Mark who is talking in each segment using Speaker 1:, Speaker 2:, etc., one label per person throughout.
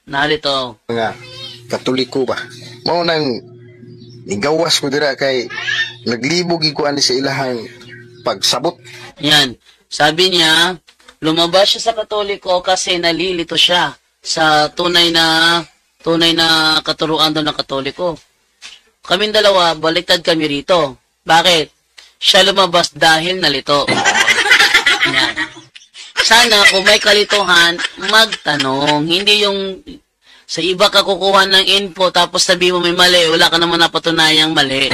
Speaker 1: Nalito.
Speaker 2: Mga Katoliko ba? Mao nang igawas ko dira kay naglibog ko ani sa ilahang pagsabot.
Speaker 1: Yan. Sabi niya, lumabas siya sa Katoliko kasi nalilito siya sa tunay na katuruan doon ng Katoliko. Kaming dalawa, baliktad kami rito. Bakit? Siya lumabas dahil nalito. Yan. Sana kung may kalituhan, magtanong. Hindi yung sa iba ka kukuha ng info tapos sabi mo may mali, wala ka naman napatunayang mali.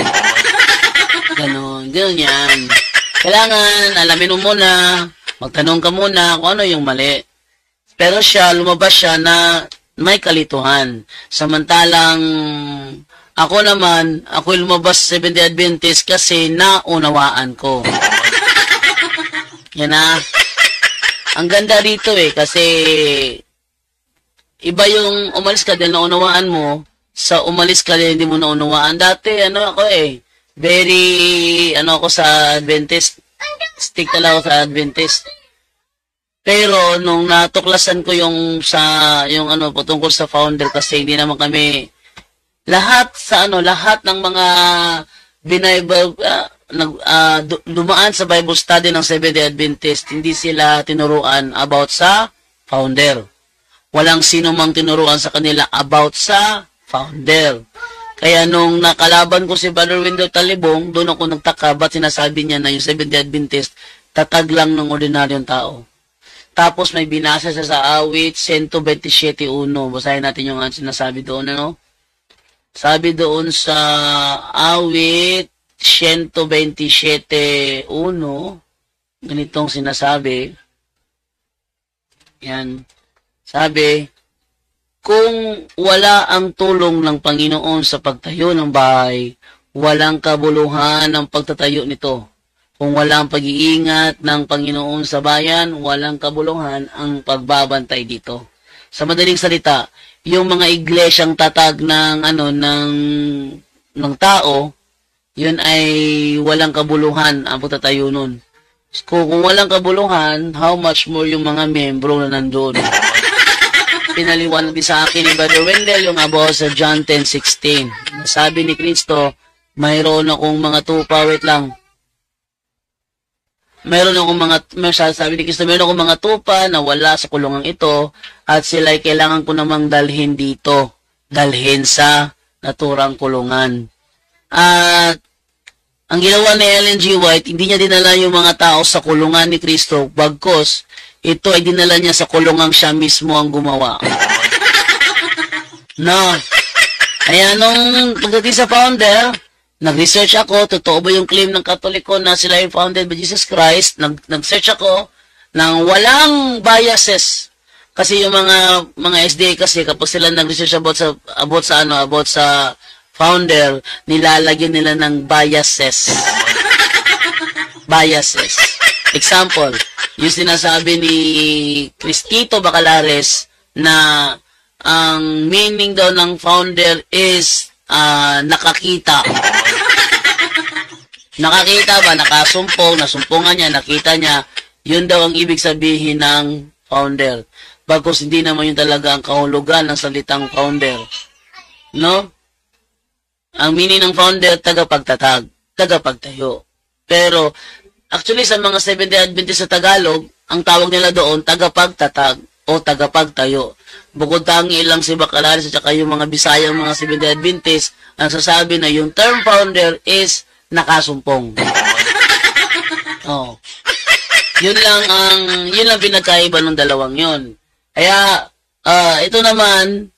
Speaker 1: Ganon yan. Kailangan alamin mo muna, magtanong ka muna kung ano yung mali. Pero lumabas siya na may kalituhan. Samantalang ako lumabas sa Seventh-day Adventist kasi naunawaan ko. Yan na. Ang ganda rito kasi iba yung umalis ka dahil naunawaan mo, sa umalis ka dahil hindi mo naunawaan. Dati, ako sa Adventist. Stick talaga ako sa Adventist. Pero, nung natuklasan ko tungkol sa founder kasi hindi naman kami, lahat ng mga dumaan sa Bible study ng Seventh-day Adventist, hindi sila tinuruan about sa founder. Walang sino mang tinuruan sa kanila about sa founder. Kaya nung nakalaban ko si Brother Wendell Talibong, doon ako nagtaka, ba't sinasabi niya na yung Seventh-day Adventist, tatag lang ng ordinaryong tao. Tapos may binasa siya sa awit 127:1. Basahin natin yung sinasabi doon, Sabi doon sa awit 127:1, ganitong sinasabi. Yan. Sabi, kung wala ang tulong ng Panginoon sa pagtayo ng bahay, walang kabuluhan ang pagtatayo nito. Kung wala ang pag-iingat ng Panginoon sa bayan, walang kabuluhan ang pagbabantay dito. Sa madaling salita, yung mga iglesyang tatag ng tao, yun ay walang kabuluhan ang pagtatayo nun. Kung walang kabuluhan, how much more yung mga membro na nandun. Pinaliwanag din sa akin ni Brother Wendell yung about sa John 10:16. Sabi ni Kristo, mayroon akong mga tupa, sabi ni Kristo, mayroon akong mga tupa na wala sa kulungang ito at sila ay kailangan ko namang dalhin dito, dalhin sa naturang kulungan. At ang ginawa ni Ellen G. White, hindi niya dinala yung mga tao sa kulungan ni Kristo, bagkos ito ay dinala niya sa kulungang siya mismo ang gumawa. Kaya nung pagdating sa founder, nag-research ako, totoo ba yung claim ng Katoliko na sila yung founded by Jesus Christ? Nag-search ako ng walang biases. Kasi yung mga SDA kasi kapag sila nag-research about sa founder, nilalagyan nila ng biases. Biases. Example, yung sinasabi ni Cristito Bacalares na ang meaning daw ng founder is nakakita. Nakakita ba? Nakasumpong, nasumpungan niya, nakita niya. Yun daw ang ibig sabihin ng founder. Bagkus hindi naman yun talaga ang kahulugan ng salitang founder. Ang meaning ng founder, tagapagtatag, tagapagtayo. Pero, actually sa mga Seventh-day Adventist sa Tagalog, ang tawag nila doon, tagapagtatag o tagapagtayo. Bukod tangi lang si Bacalares at saka yung mga Bisayang mga Seventh-day Adventist, ang sasabi na yung term founder is nakasumpong. Yun lang pinagkaiba ng dalawang yun. Kaya, ito naman,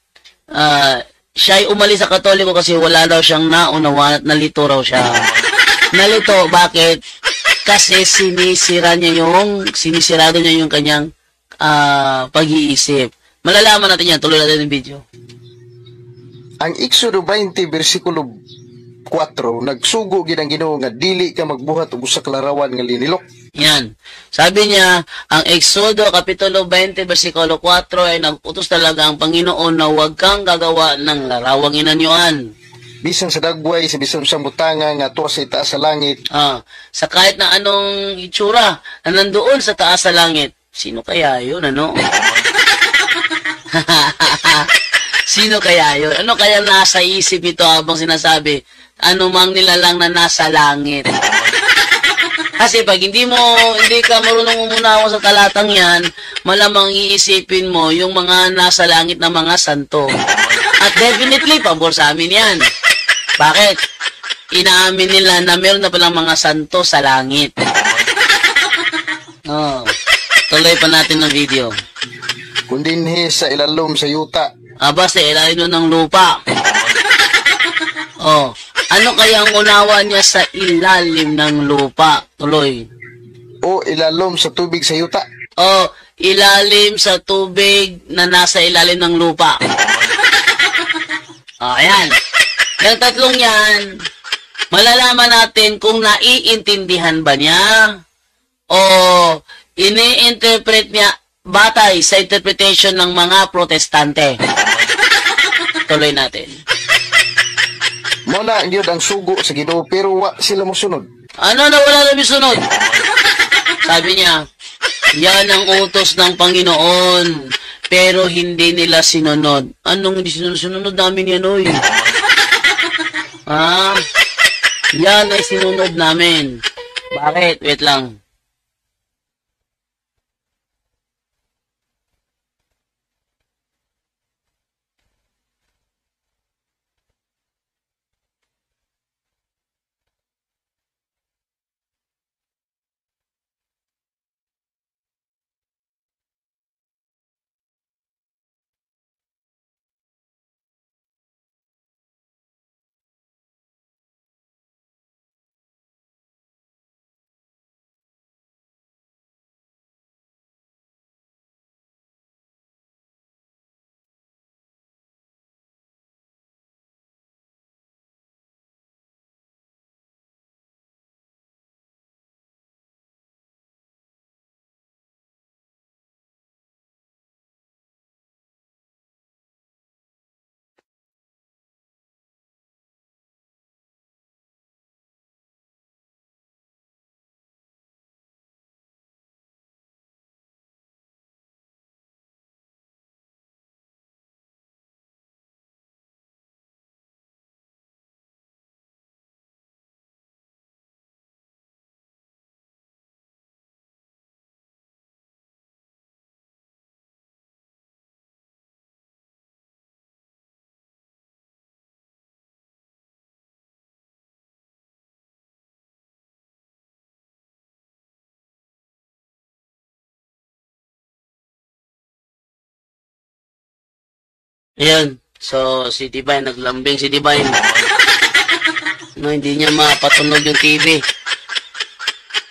Speaker 1: siya ay umalis sa Katoliko kasi wala daw siyang naunawa at nalito raw siya. Nalito, bakit? Kasi sinisirado niya yung kanyang pag-iisip. Malalaman natin yan, tuloy natin yung video.
Speaker 2: Ang Exodo 20, versikulo 4, nagsugo ginang Ginoo nga dili ka magbuhat og usa ka larawan nga linilok.
Speaker 1: Yan. Sabi niya, ang Exodo kapitulo 20 versikulo 4 ay nag-utos talaga ang Panginoon na huwag kang gagawa ng larawang inanyuan.
Speaker 2: Bisan sa dagway, sa bisan sa butanga nga tuwa sa itaas sa langit.
Speaker 1: Sa kahit na anong itsura na nandoon sa taas sa langit. Sino kaya yun, Sino kaya yun? Ano kaya nasa isip ito habang sinasabi, anumang nilalang na nasa langit? Kasi pag hindi ka marunong umunawa sa talatang yan, malamang iisipin mo yung mga nasa langit na mga santo. At definitely, pabor sa amin yan. Bakit? Inaamin nila na meron na palang mga santo sa langit. Oh, tuloy pa natin ng video.
Speaker 2: Kundinhi sa ilalom sa yuta.
Speaker 1: Aba, sa ilalim ng lupa. Oh, ano kaya ang unawa niya sa ilalim ng lupa? Tuloy.
Speaker 2: O ilalom sa tubig sa yuta.
Speaker 1: Oh, ilalim sa tubig na nasa ilalim ng lupa. Oh, ayan. Yung tatlong yan, malalaman natin kung naiintindihan ba niya o ini-interpret niya batay sa interpretation ng mga protestante. Tuloy natin.
Speaker 2: Muna yun ang sugo sa Ginoo pero wa sila mosunod.
Speaker 1: Ano na wala na sunod? Sabi niya, yan ang utos ng Panginoon, pero hindi nila sinunod. Anong hindi sinunod namin yan, oy? Ha? Yan ay sinunod namin. Bakit? Wait lang. Ayan. So, si Divine, naglambing si Divine. No, hindi niya mapatunog yung TV.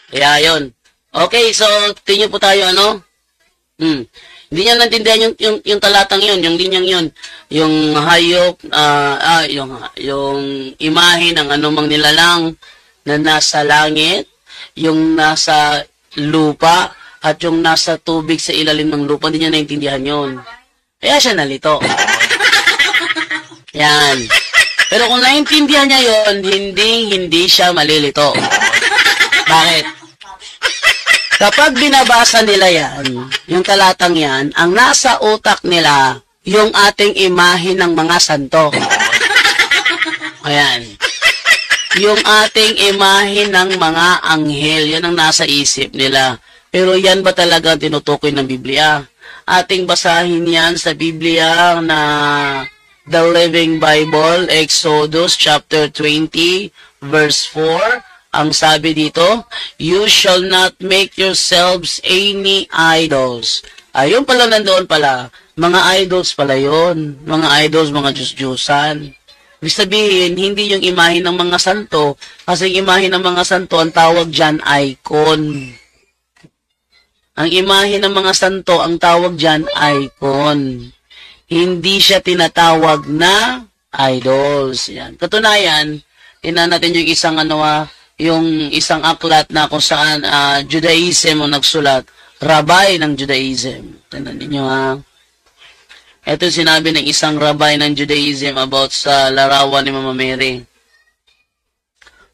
Speaker 1: Kaya, yun. Okay, so, tingin po tayo, ano? Hindi niya naintindihan yung talatang yun, yung linyang yun. Yung hayop, yung imahe ng anumang nilalang na nasa langit, yung nasa lupa, at yung nasa tubig sa ilalim ng lupa, hindi niya naintindihan yun. Kaya siya nalito. Yan. Pero kung naintindihan niya yon, hindi siya malilito. Bakit? Kapag binabasa nila yan, yung talatang yan, ang nasa utak nila, yung ating imahe ng mga santo. Ayan. Yung ating imahe ng mga anghel, yan ang nasa isip nila. Pero yan ba talaga tinutukoy ng Biblia? Ating basahin yan sa Biblia na The Living Bible, Exodus chapter 20, verse 4. Ang sabi dito, you shall not make yourselves any idols. Ayun pala, nandoon pala. Mga idols pala yun. Mga idols, mga Diyos-Diyusan. Ibig sabihin, hindi yung imahe ng mga santo, kasi yung imahe ng mga santo, ang tawag dyan, icon. Ang imahe ng mga santo, ang tawag dyan, icon. Hindi siya tinatawag na idols. Yan. Katunayan, tingnan natin yung isang yung isang aklat na kung saan Judaism ang nagsulat, rabbi ng Judaism. Tingnan niyo ha. Ito sinabi ng isang rabbi ng Judaism about sa larawan ni Mama Mary.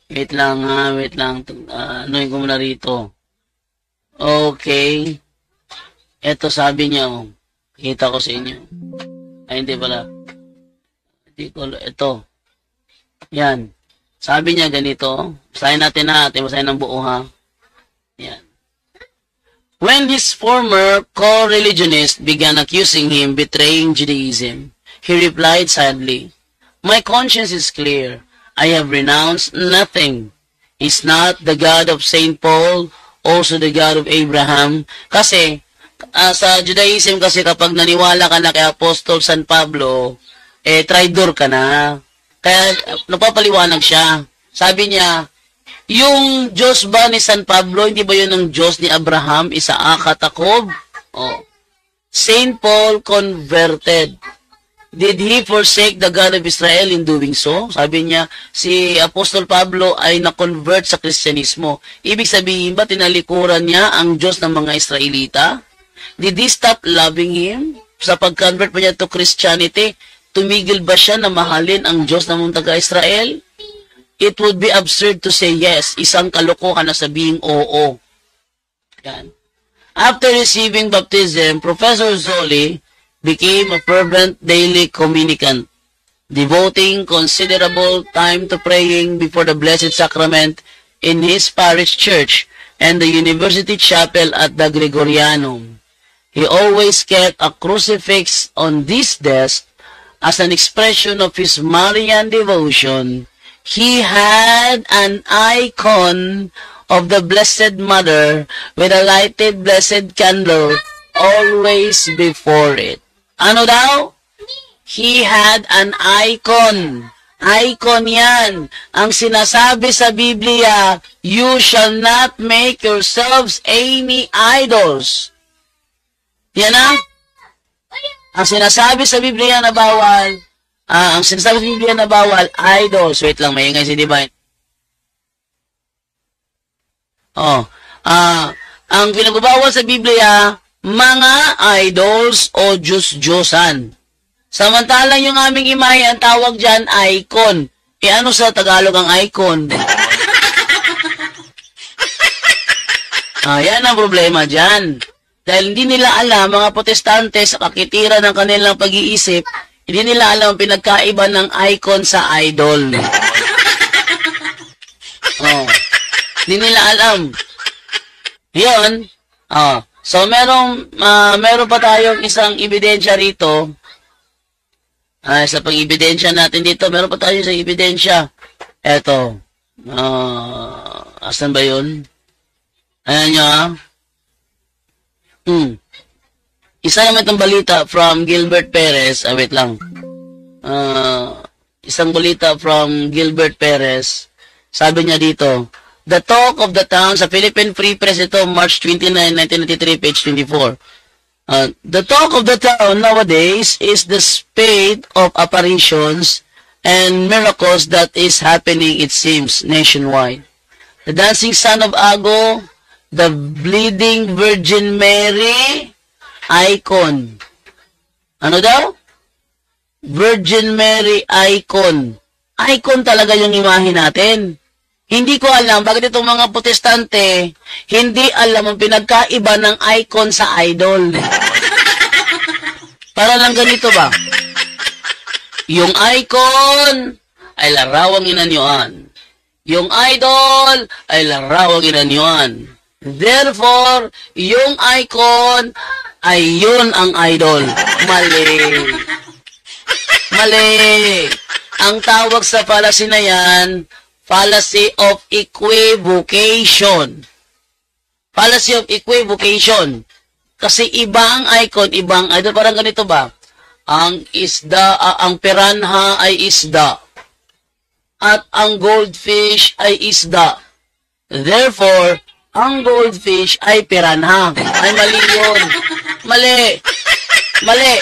Speaker 1: Wait lang ha, wait lang. Anuhin ko muna rito. Okay. Ito sabi niya, kita ko sa inyo. Ay, hindi pala. Ito. Yan. Sabi niya ganito. Basahin natin basahin ng buo ha. Yan. When his former co-religionists began accusing him betraying Judaism, he replied sadly, "My conscience is clear. I have renounced nothing. Is not the God of Saint Paul also the God of Abraham?" Kasi, sa Judaism kasi kapag naniwala ka na kay Apostol San Pablo, traitor ka na. Kaya, napapaliwanag siya. Sabi niya, yung Diyos ba ni San Pablo, hindi ba yun ang Diyos ni Abraham, Isaac at Jacob? Oh. Saint Paul converted. Did he forsake the God of Israel in doing so? Sabi niya, si Apostol Pablo ay na-convert sa Kristyanismo. Ibig sabihin ba, tinalikuran niya ang Diyos ng mga Israelita? Did he stop loving him? Sa pag-convert pa niya to Christianity, tumigil ba siya na mahalin ang Diyos ng mga taga-Israel? It would be absurd to say yes. Isang kalokohan na sabihing oo. Yan. After receiving baptism, Professor Zoli became a fervent daily communicant, devoting considerable time to praying before the Blessed Sacrament in his parish church and the University Chapel at the Gregorianum. He always kept a crucifix on this desk as an expression of his Marian devotion. He had an icon of the Blessed Mother with a lighted blessed candle always before it. Ano daw? He had an icon. Icon yan. Ang sinasabi sa Biblia, you shall not make yourselves any idols. Yan ang? Ang sinasabi sa Biblia na bawal, ang sinasabi sa Biblia na bawal, idols. Wait lang, maingay si Divine. Ang pinagbabawal sa Biblia, mga idols o Diyos-Diyosan. Samantalang yung aming imahe, ang tawag dyan, icon. Ano sa Tagalog ang icon? Yan ang problema dyan. Dahil hindi nila alam, mga protestante, sa kakitira ng kanilang pag-iisip, hindi nila alam ang pinagkaiba ng icon sa idol. Hindi nila alam. Yun. So, meron pa tayong isang ebidensya rito. Sa pang-ebidensya natin dito, meron pa tayong isang ebidensya. Eto. Asan ba yun? Ayan nyo, Isa naman itong balita from Gilbert Perez. Wait lang. Isang balita from Gilbert Perez. Sabi niya dito, the talk of the town sa Philippine Free Press ito, March 29, 1993, page 24. The talk of the town nowadays is the spate of apparitions and miracles that is happening, it seems, nationwide. The dancing son of Ago, the bleeding Virgin Mary, icon. Ano daw? Virgin Mary icon. Icon talaga yung imahe natin. Hindi ko alam bakit itong mga protestante hindi alam ang pinagkaiba ng icon sa idol. Para lang ganito ba? Yung icon ay larawang inanyuan. Yung idol ay larawang inanyuan. Therefore, yung icon ay yun ang idol. Mali. Mali. Ang tawag sa fallacy na yan, fallacy of equivocation. Fallacy of equivocation. Kasi iba ang icon, ibang idol. Parang ganito ba? Ang piranha ay isda. At ang goldfish ay isda. Therefore, ang goldfish ay piranha. Ay mali yun. Mali. Mali.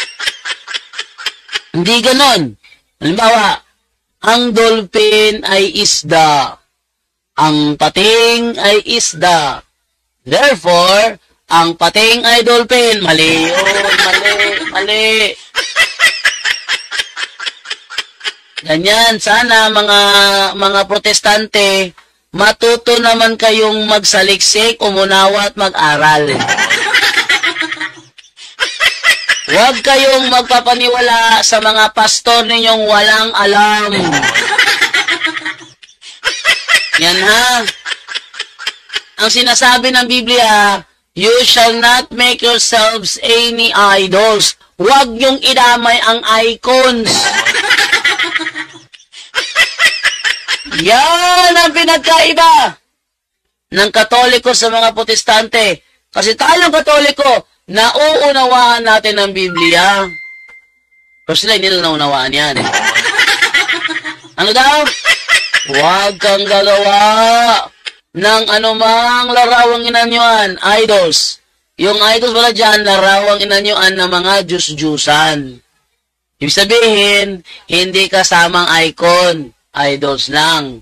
Speaker 1: Hindi ganon. Halimbawa, ang dolphin ay isda. Ang pating ay isda. Therefore, ang pating ay dolphin. Mali yun. Mali. Mali. Ganyan. Sana mga protestante, matuto naman kayong magsaliksik, umunawa at mag-aral. Huwag kayong magpapaniwala sa mga pastor ninyong walang alam. Yan ha. Ang sinasabi ng Biblia, you shall not make yourselves any idols. Huwag niyong idamay ang icons. Yan ang pinagkaiba ng Katoliko sa mga Protestante. Kasi tayong Katoliko, nauunawaan natin ang Biblia. Pero sila hindi na naunawaan yan. Ano daw? Huwag kang gagawa ng anumang larawang inanyuan, idols. Yung idols wala dyan, larawang inanyuan ng mga Diyos-Diyusan. Ibig sabihin, hindi kasamang icon, idols lang.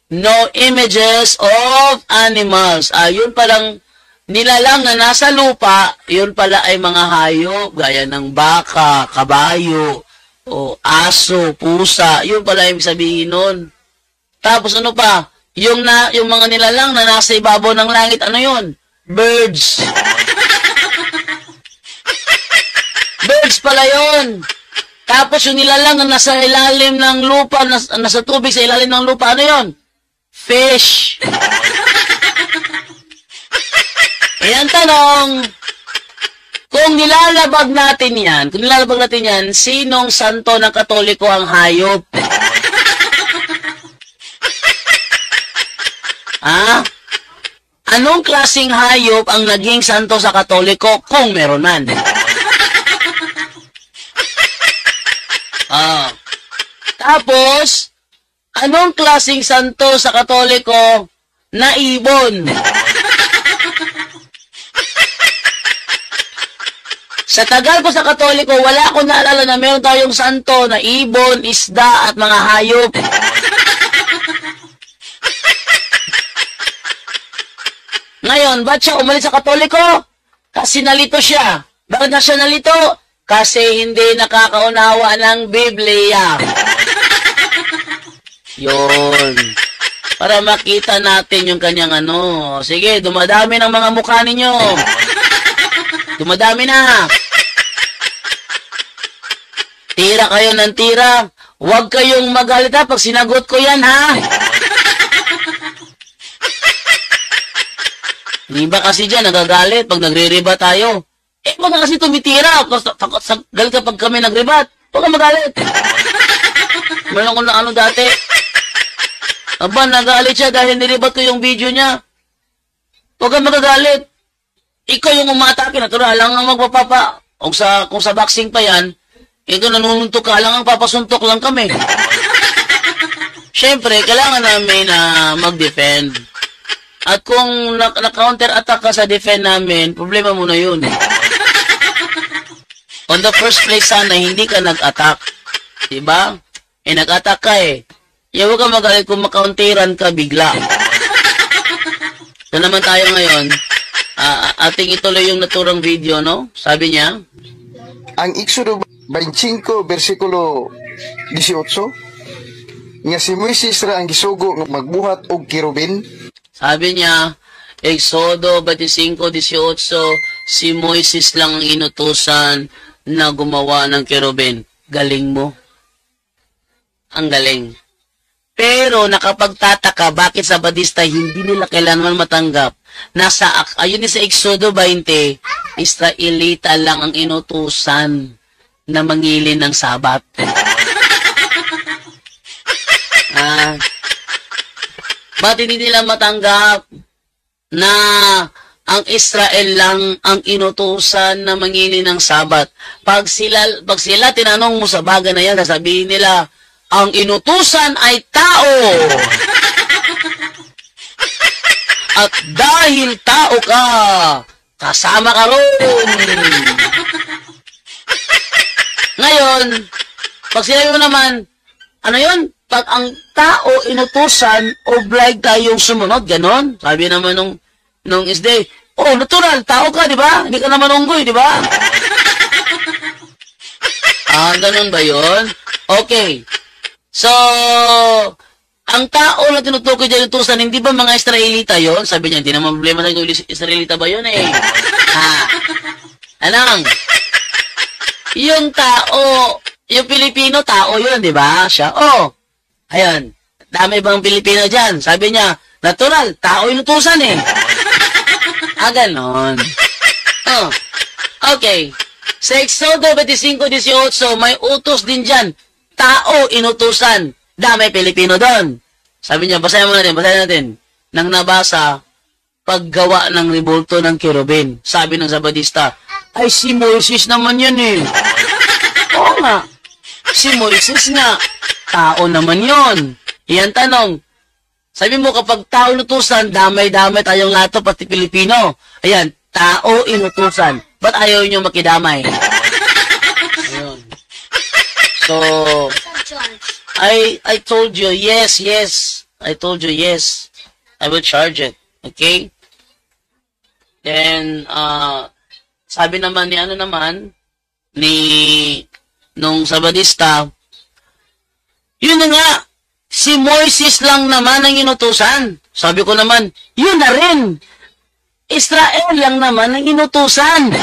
Speaker 1: No images of animals. Yun palang nilalang na nasa lupa, yun pala ay mga hayop, gaya ng baka, kabayo, o aso, pusa. Yun pala ibig sabihin nun. Tapos ano pa? Yung mga nilalang na nasa ibabaw ng langit, ano yun? Birds. Birds pala yun. Tapos yung nilalang na nasa ilalim ng lupa, nasa tubig sa ilalim ng lupa, ano yun? Fish. Ang tanong, kung nilalabag natin yan, sinong santo ng Katoliko ang hayop? Anong klaseng hayop ang naging santo sa Katoliko kung meron man? Tapos, anong klaseng santo sa Katoliko na ibon? Sa tagal ko sa Katoliko, wala akong naalala na meron tayong santo na ibon, isda, at mga hayop. Ngayon, ba't siya umalis sa Katoliko? Kasi nalito siya. Bakit na siya nalito? Kasi hindi nakakaunawa ng Biblia. Yun. Para makita natin yung kanyang ano. Sige, dumadami ng mga mukha ninyo. Dumadami na. Tira kayo ng tira. Huwag kayong magalit ha pag sinagot ko yan ha. Di ba kasi dyan nagagalit pag nagre-riba tayo? Huwag na kasi tumitira. Galit kapag kami nag-ribat. Huwag ka magalit. Meron ko na ano dati. Aba, nagalit siya dahil niribat ko yung video niya. Huwag ka magagalit. Ikaw yung umatake, natural lang ang magpapapa. Kung sa boxing pa yan, ikaw nanununtok ka lang ang papasuntok lang kami. Siyempre, kailangan namin na mag-defend. At kung na-counter-attack ka sa defend namin, problema mo na yun. On the first place sana, hindi ka nag-attack. Diba? Nag-attack ka eh. Huwag ka magalit kung makounteran ka bigla. So naman tayo ngayon, ating ituloy yung naturang video, no? Sabi niya,
Speaker 2: ang Exodo 25, versikulo 18, nga si Moises ra ang gisugo nga magbuhat og kirubin.
Speaker 1: Sabi niya, Exodo 25:18, si Moises lang ang inutusan na gumawa ng kerubin. Galing mo. Ang galing. Pero nakapagtataka, bakit sa Badista hindi nila kailanman matanggap na ayun sa Exodo 20, Israelita lang ang inutusan na mangilin ng Sabat. Ba't hindi nila matanggap na ang Israel lang ang inutusan na mangilin ng Sabat? Pag sila tinanong mo sa bagay na yan, sasabihin nila, ang inutusan ay tao. At dahil tao ka, kasama ka ron. Ngayon, pag sinabi mo naman, ano yun? Pag ang tao inutusan, obliged tayong sumunod, ganon. Sabi naman nung isday, oh, natural, tao ka, di ba? Hindi ka naman unggoy, di ba? Ganon ba yun? Okay. So, ang tao na tinutukoy dyan utusan, hindi ba mga Israelita yon? Sabi niya, hindi naman problema na kung Israelita ba yun eh. Anong? Yung tao, yung Pilipino, tao yun, di ba? Siya, oh, ayun, dami bang Pilipino dyan? Sabi niya, natural, tao inutusan eh. Ganon. Oh, okay. Sa Exodo 25:18, may utos din dyan. Tao inutusan. Dami Pilipino doon. Sabi niya, basahin natin. Nang nabasa, paggawa ng rebulto ng kerubin. Sabi ng Zabadista, ay si Moises naman yan eh. Oo nga. Si Moises nga. Tao naman yon. Iyan tanong. Sabi mo, kapag tao inutusan, damay-damay tayong lato, pati Pilipino. Ayan, tao inutusan. Ba't ayaw nyo makidamay? Ayun. So, I told you, yes. I told you, yes. I will charge it. Okay? Then, sabi naman nung Sabadista, yun na nga, si Moises lang naman ang inutusan. Sabi ko naman, yun na rin. Israel lang naman ang inutusan.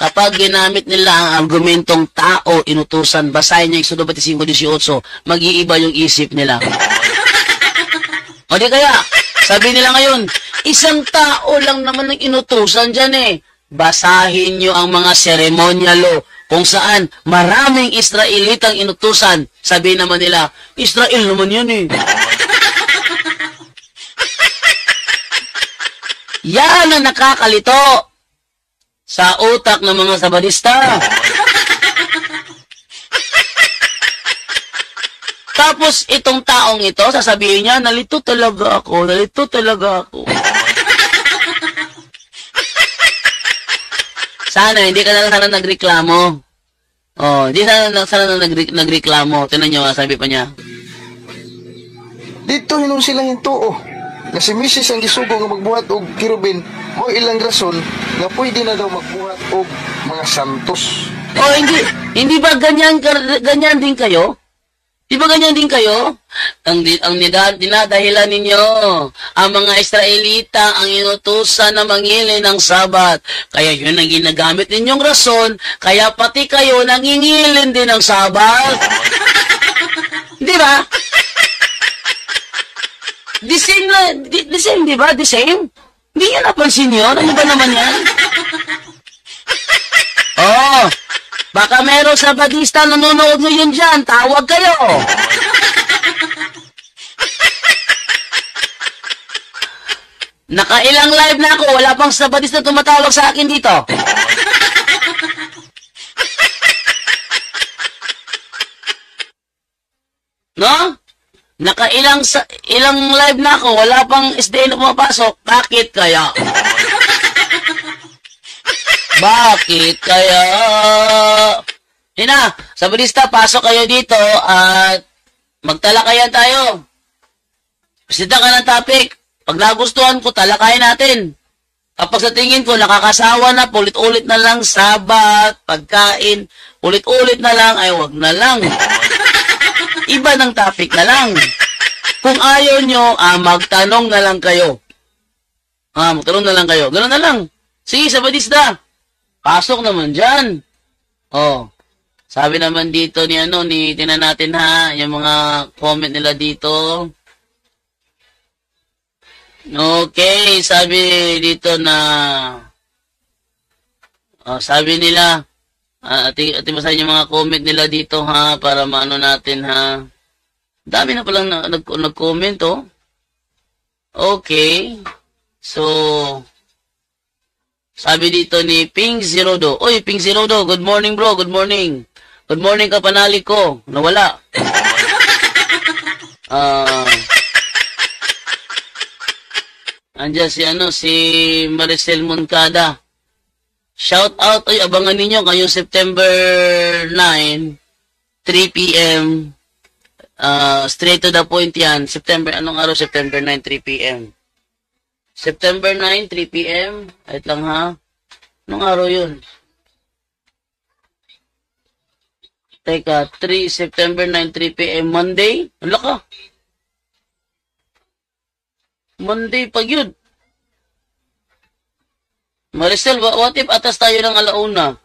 Speaker 1: Kapag ginamit nila ang argumentong tao inutusan, basahin niyo Exodo 25:18, mag-iiba yung isip nila. O di kaya, sabi nila ngayon, isang tao lang naman ang inutusan dyan eh. Basahin niyo ang mga ceremonial law kung saan maraming Israelitang inutusan. Sabi naman nila, Israel naman yan eh. Yan ang nakakalito sa utak ng mga Sabadista. Tapos itong taong ito, sasabihin niya, nalito talaga ako. Sana, hindi ka na sana nagreklamo. Oh, hindi sana nagreklamo. Tingnan niyo, sabi pa niya.
Speaker 2: Dito hinong sila hintuo. Na si Mrs. ang gisugo nga magbuhat og kirubin mo ilang rason nga pwede na daw magbuhat og mga santos.
Speaker 1: Oh, hindi ba ganyan din kayo? Di ba ganyan din kayo? Ang dinadahilan ninyo, ang mga Israelita ang inutusan na mangili ng Sabat. Kaya yun ang ginagamit ninyong rason, kaya pati kayo nangingilin din ng Sabat. Di ba? The same, di ba? The same? Hindi yan napansin nyo? Ano ba naman yan? Oh, baka merong Sabadista nanonood ngayon dyan. Tawag kayo. Nakailang live na ako. Wala pang Sabadista tumatawag sa akin dito. No? Nakailang ilang live na ako, wala pang SDN na pumapasok. Bakit kaya? Bakit kaya? Sabadista, pasok kayo dito at magtalakayan tayo. Presenta ka ng topic. Pag nagustuhan ko, talakayan natin. Kapag sa tingin ko, nakakasawa na, ulit-ulit na lang, Sabat, pagkain, ulit-ulit na lang, ay wag na lang. Iba ng topic na lang. Kung ayaw nyo, magtanong na lang kayo. Magtanong na lang kayo. Ganun na lang. Sige, Sabadista. Pasok naman dyan. Oh. Sabi naman dito tingnan natin yung mga comment nila dito. Okay, sabi dito na, sabi nila, ating basahin yung mga comment nila dito para maano natin Dami na palang nag-comment Okay. So, sabi dito ni Ping Zerodo. Oy, Ping Zerodo, good morning bro, good morning. Good morning ka panali ko. Nawala. Andiyan si Maricel Moncada. Shout out, abangan ninyo ngayong September 9, 3 p.m. Straight to the point yan. Anong araw? September 9, 3 p.m. September 9, 3 p.m. Wait lang Anong araw yun? Teka, September 9, 3 p.m. Monday? Wala ka. Monday pag yun. Maricel, what if atas tayo ng alauna?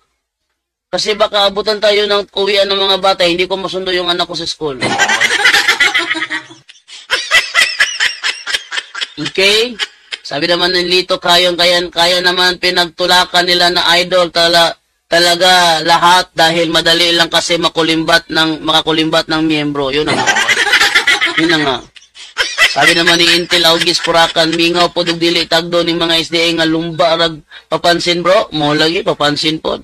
Speaker 1: Kasi baka abutan tayo ng uwian ng mga bata, hindi ko masundo yung anak ko sa school. Okay? Sabi naman ng Lito, kaya naman pinagtulakan nila na idol talaga lahat dahil madali lang kasi makakulimbat ng miyembro. Yun na nga. Yun na nga. Sabi naman ni Intel August Purakan, mingaw po dili tagdo ni mga SDA nga lumba rag papansin bro. Mo lagi papansin po.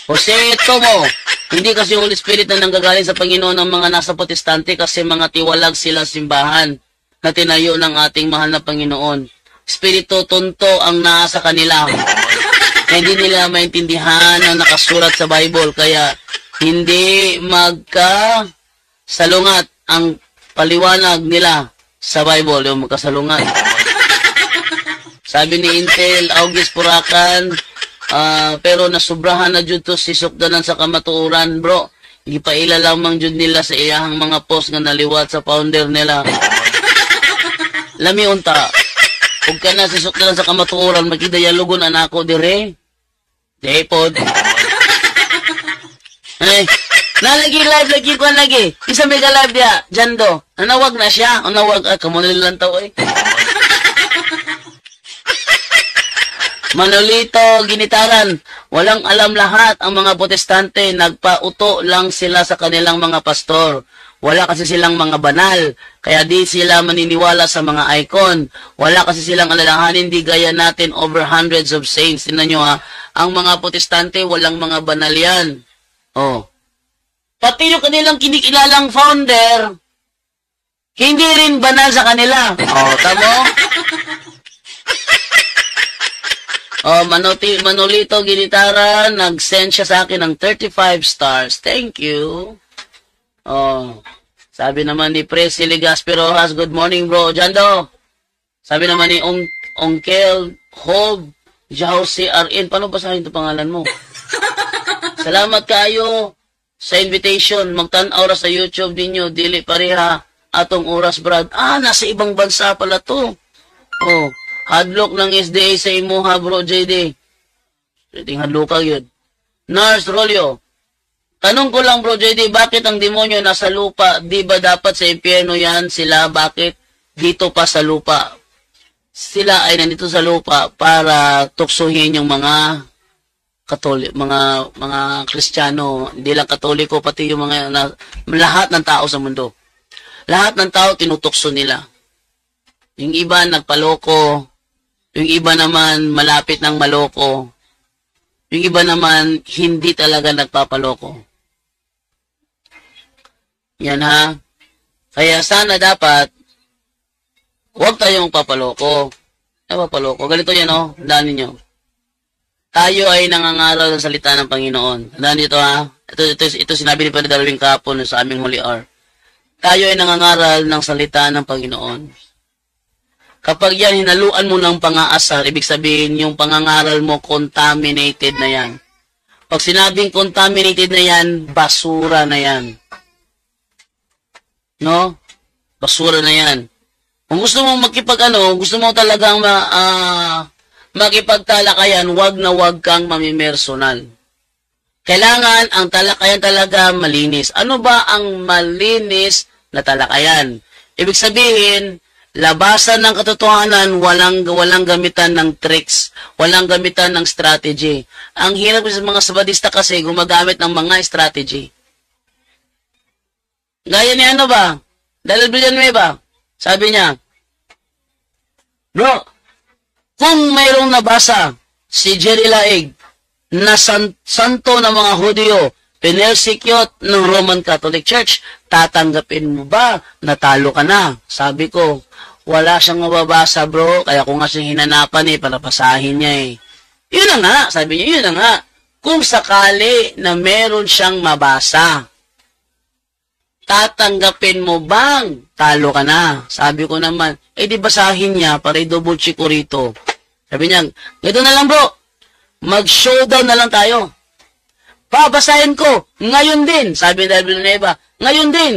Speaker 1: Jose, ito mo. Hindi kasi Holy Spirit na nanggagaling sa Panginoon ng mga nasa protestante kasi mga tiwalag sila simbahan na tinayo ng ating mahal na Panginoon. Espiritu tunto ang nasa kanila. Hindi nila maintindihan ang nakasulat sa Bible kaya hindi magkasalungat ang paliwanag nila sa Bible, yung magkasalungat. Sabi ni Intel August Purakan, pero nasubrahan na jud to si sukdanan sa kamatuoran, bro. Hindi pa ila lamang jud nila sa iyahang mga post nga naliwat sa founder nila. Lami unta. Ug kana si sukdanan sa kamatuoran magkidayalugon anako dire. Depod. Nalagi live lagi ko lagi. Isa mega live dia, Jando. Nanawag na siya. Nanawag kamo nilang tao eh. Manolito, Ginitaran, walang alam lahat ang mga protestante, nagpauto lang sila sa kanilang mga pastor. Wala kasi silang mga banal, kaya di sila maniniwala sa mga icon. Wala kasi silang alalahanin, di gaya natin over hundreds of saints. Tingnan nyo ha, ang mga protestante, walang mga banal yan. Oh. Pati yung kanilang kinikilalang founder, hindi rin banal sa kanila. Oh, tamo? Oh, Manolito Ginitara, nag-send siya sa akin ng 35 stars. Thank you. Oh, sabi naman ni Presi Legaspero Rojas, good morning bro. Jando. Sabi naman ni Onkel Hob, Jose RN. Paano basahin ito pangalan mo? Salamat kayo sa invitation. Magtanaw ra sa YouTube ninyo. Dili pareha atong oras, Brad. Nasa ibang bansa pala to. Oh. Hadlok ng SDA sa imuha, bro, JD. Rating hadlok ka yun. Nurse Rolio. Tanong ko lang, bro, JD, bakit ang demonyo nasa lupa? Di ba dapat sa impyerno yan sila? Bakit dito pa sa lupa? Sila ay nandito sa lupa para tuksuhin yung mga Katolik, mga Kristiyano, hindi lang Katoliko, pati yung mga lahat ng tao sa mundo. Lahat ng tao tinutukso nila. Yung iba nagpaloko, yung iba naman malapit ng maloko. Yung iba naman hindi talaga nagpapaloko. Yan ha. Kaya sana dapat huwag tayong papaloko. Ganito yan o. Tandaan ninyo. Tayo ay nangangaral ng salita ng Panginoon. Tandaan nito ha. Ito sinabi ni Padre Darwin kahapon sa aming Holy Hour. Tayo ay nangangaral ng salita ng Panginoon. Kapag yan, hinaluan mo ng pang-aasar, ibig sabihin, yung pangangaral mo, contaminated na yan. Pag sinabing contaminated na yan, basura na yan. No? Basura na yan. Kung gusto mo gusto mo talagang makipagtalakayan, wag na wag kang mamimersonal. Kailangan ang talakayan talaga malinis. Ano ba ang malinis na talakayan? Ibig sabihin, labasan ng katotohanan, walang gamitan ng tricks, walang gamitan ng strategy. Ang hirap sa mga sabadista kasi gumagamit ng mga strategy. Gaya ni ano ba? Dahil Villanueva, sabi niya, bro, kung mayroong nabasa si Jerry Laig na santo ng mga Hudyo, pinersecute ng Roman Catholic Church, tatanggapin mo ba? Natalo ka na. Sabi ko, wala siyang mababasa, bro. Kaya kung nga siyang hinanapan para pasahin niya eh. Yun na nga. Sabi niya, yun na nga. Kung sakali na meron siyang mabasa, tatanggapin mo bang talo ka na? Sabi ko naman, di basahin niya para i-double check ko rito. Sabi niya, gito na lang bro. Mag-showdown na lang tayo. Babasahin ko. Ngayon din. Sabi ni Villanueva, ngayon din.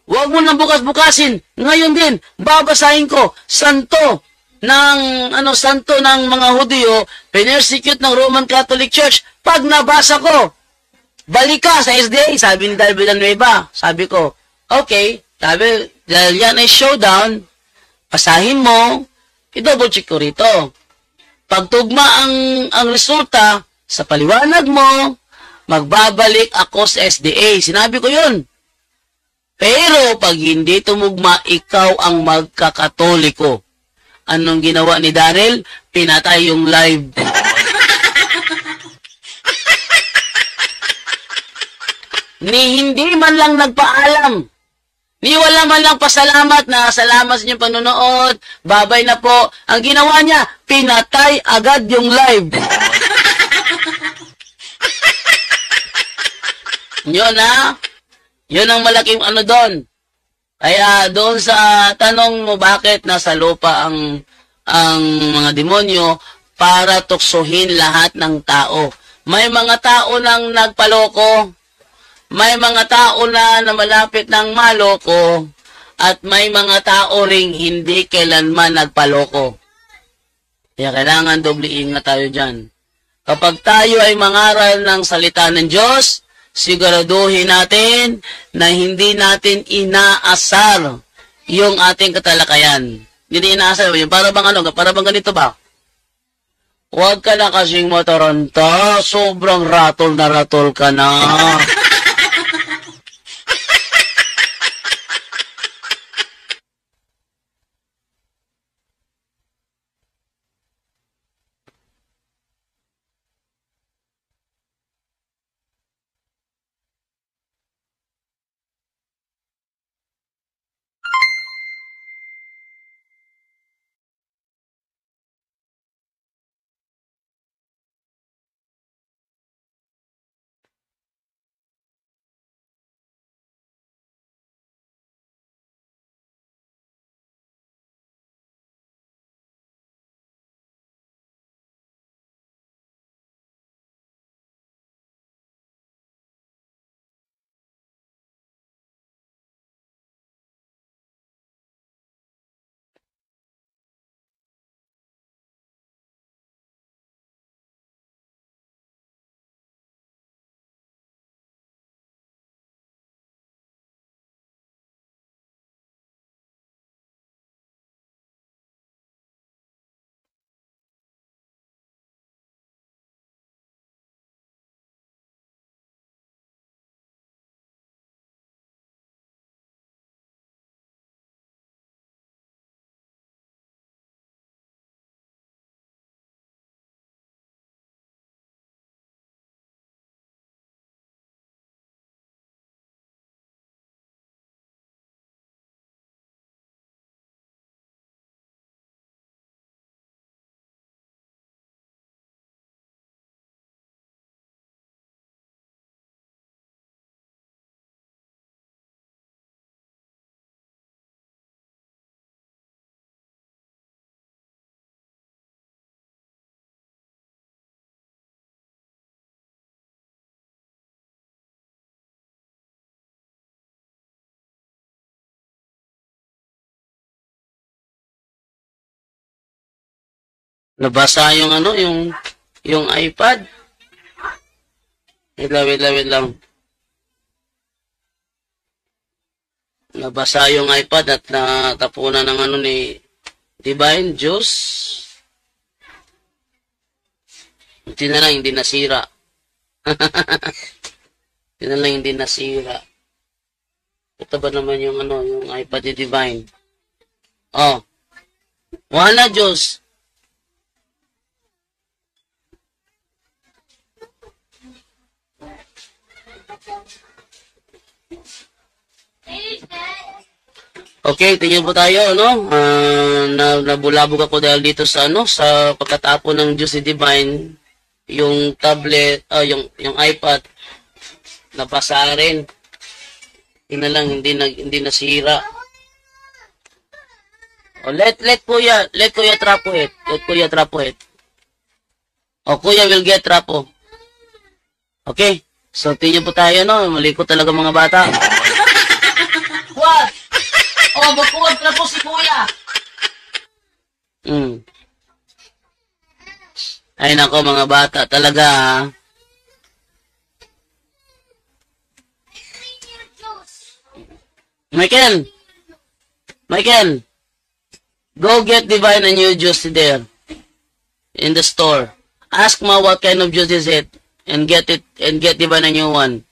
Speaker 1: Huwag mo nang bukas-bukasin. Ngayon din, babasahin ko. Santo. ng santo ng mga Hudyo, pinersecute ng Roman Catholic Church. Pag nabasa ko, balik ka sa SDA, sabi ni Darby Villanueva. Sabi ko, okay, sabi, dahil yan ay showdown, pasahin mo, i-double check ko rito. Pagtugma ang resulta, sa paliwanag mo, magbabalik ako sa SDA. Sinabi ko yun. Pero pag hindi tumugma, ikaw ang magkakatoliko. Anong ginawa ni Daryl? Pinatay yung live. Ni hindi man lang nagpaalam. Ni wala man lang pasalamat na salamat sa inyong panonood. Babay na po. Ang ginawa niya, pinatay agad yung live. Yun ha? Yun ang malaking doon. Kaya doon sa tanong mo bakit nasa lupa ang mga demonyo para tuksohin lahat ng tao. May mga tao nang nagpaloko, may mga tao na malapit ng maloko, at may mga tao ring hindi kailanman nagpaloko. Kaya kailangan doble ingat tayo dyan. Kapag tayo ay mangaral ng salita ng Diyos, siguraduhin natin na hindi natin inaasar yung ating katalakayan. Hindi inaasar yun. Para bang ganito ba? Huwag ka na kasing mataranta. Sobrang ratol na ratol ka na. Nabasa yung yung iPad. Wait lang. Nabasa yung iPad at natapunan ng ni Divine Juice. Hindi na lang, hindi nasira. Hindi na lang, hindi nasira. Ito ba naman yung yung iPad ni Divine? Oh. Wala, Diyos. Okay, tingin po tayo, nabulabog ako dahil dito sa sa pagkatapon ng Diyos ni Divine, yung tablet, yung iPad, nabasa rin. Yun na lang, hindi nasira. Let Kuya trapo it. Let Kuya trapo it. Kuya will get trapo. Okay, so tingin po tayo, malikot talaga mga bata. What? Bakuwag na po si Kuya. Mm. Ay nako mga bata talaga. Ah. Michael, Michael, go get divine and new juice there in the store. Ask Ma what kind of juice is it and get divine a new one.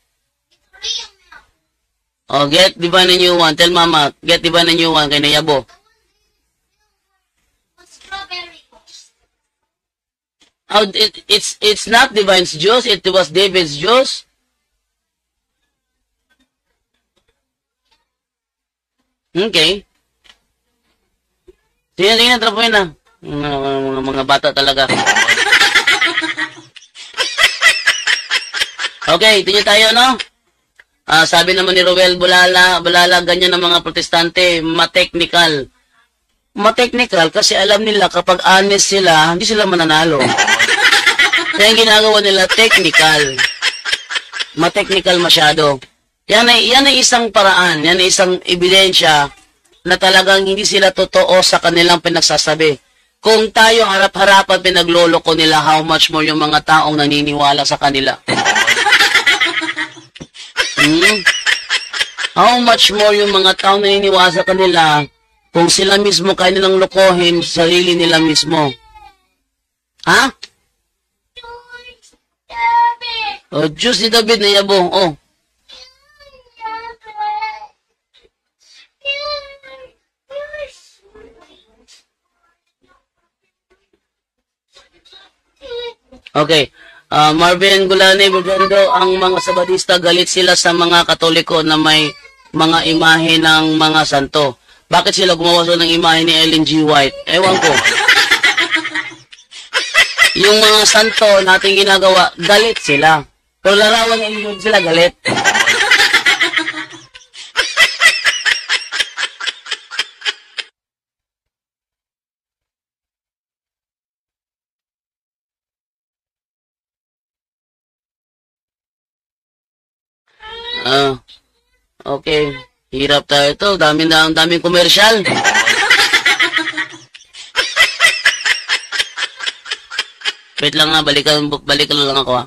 Speaker 1: Oh, get divine a new one. Tell Mama, get divine a new one kay Nayabo. Oh, it's not Divine's juice. It was David's juice. Okay. Sige, trapuin na. Mga bata talaga. Okay, ito tayo, no? Sabi naman ni Roel Bulala, ganyan ng mga protestante, ma-technical. Ma-technical kasi alam nila kapag honest sila, hindi sila mananalo. Kaya yung ginagawa nila, technical. Ma-technical masyado. Yan ay isang paraan, yan ay isang ebidensya na talagang hindi sila totoo sa kanilang pinagsasabi. Kung tayo harap-harapan pinagloloko nila, how much more yung mga taong naniniwala sa kanila. How much more yung mga taong naniniwala sa kanila kung sila mismo kaya nilang lokohin sarili nila mismo. Ha? Oh, Diyos ni David na yabo. Oh. Okay. Marvin Gulani, Bergando, ang mga Sabadista galit sila sa mga Katoliko na may mga imahe ng mga santo. Bakit sila gumawa ng imahe ni Ellen G. White? Ewan ko. Yung mga santo nating ginagawa, galit sila. Pero larawan ng sila galit. Okay. Hirap tayo ito. Daming komersyal. Wait lang nga, balikan lang ako ha.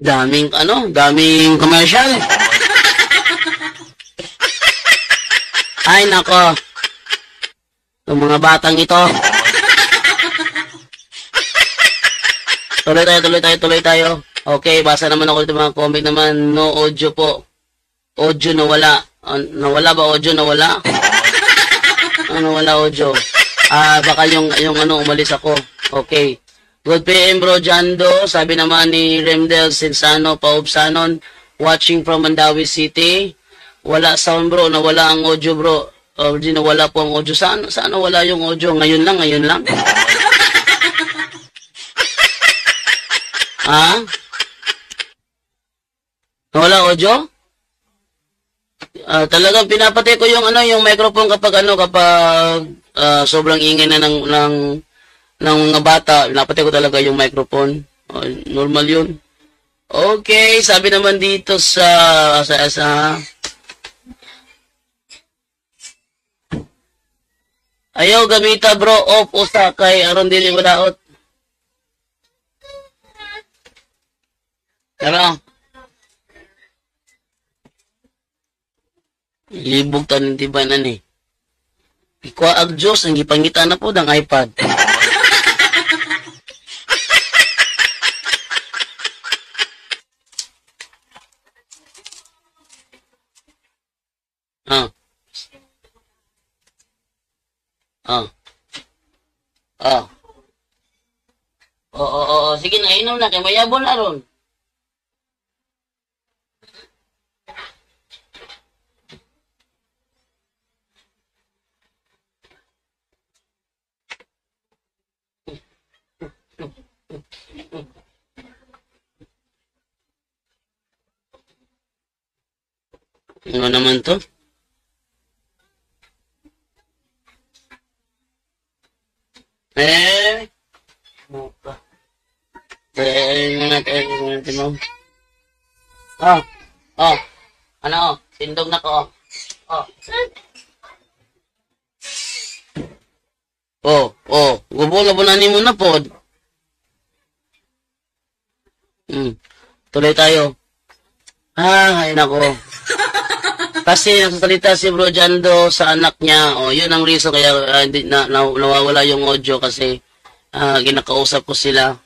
Speaker 1: Daming commercial. Ay, nako. Yung mga batang ito. Tuloy tayo. Okay, basa naman ako dito mga comment naman. No audio po. Audio nawala. Nawala ba audio? Nawala? Nawala audio. Baka yung umalis ako. Okay. Good PM bro Jando, sabi naman ni Remdel Sinsano Paubsanon, watching from Mandawi City. Wala sound bro, nawala ang audio bro. Nawala po ang audio. Saan wala yung audio? Ngayon lang. Ha? Nawala audio? Talagang pinapatay ko yung microphone kapag sobrang ingay na ng mga bata, napatay ko talaga yung microphone. Normal yun. Okay, sabi naman dito sa ayaw gamita bro, off usa kay aron dili madaot. Tara. Libog tanin tibanan eh. Ikuha ag Diyos, ang gipangita na po ng iPad. Oh. Oh. Oo. Sige na, inom na. Kaya mayabon na ron. Ano naman to? Ano pa? Natin mo. Ano? Sindog na ko. Gubula-bunanin mo na pod. Tuloy tayo. Ay nako. Kasi nagsasalita si Bro Jando sa anak niya. Yun ang reason kaya hindi nawawala yung audio kasi ginakausap ko sila.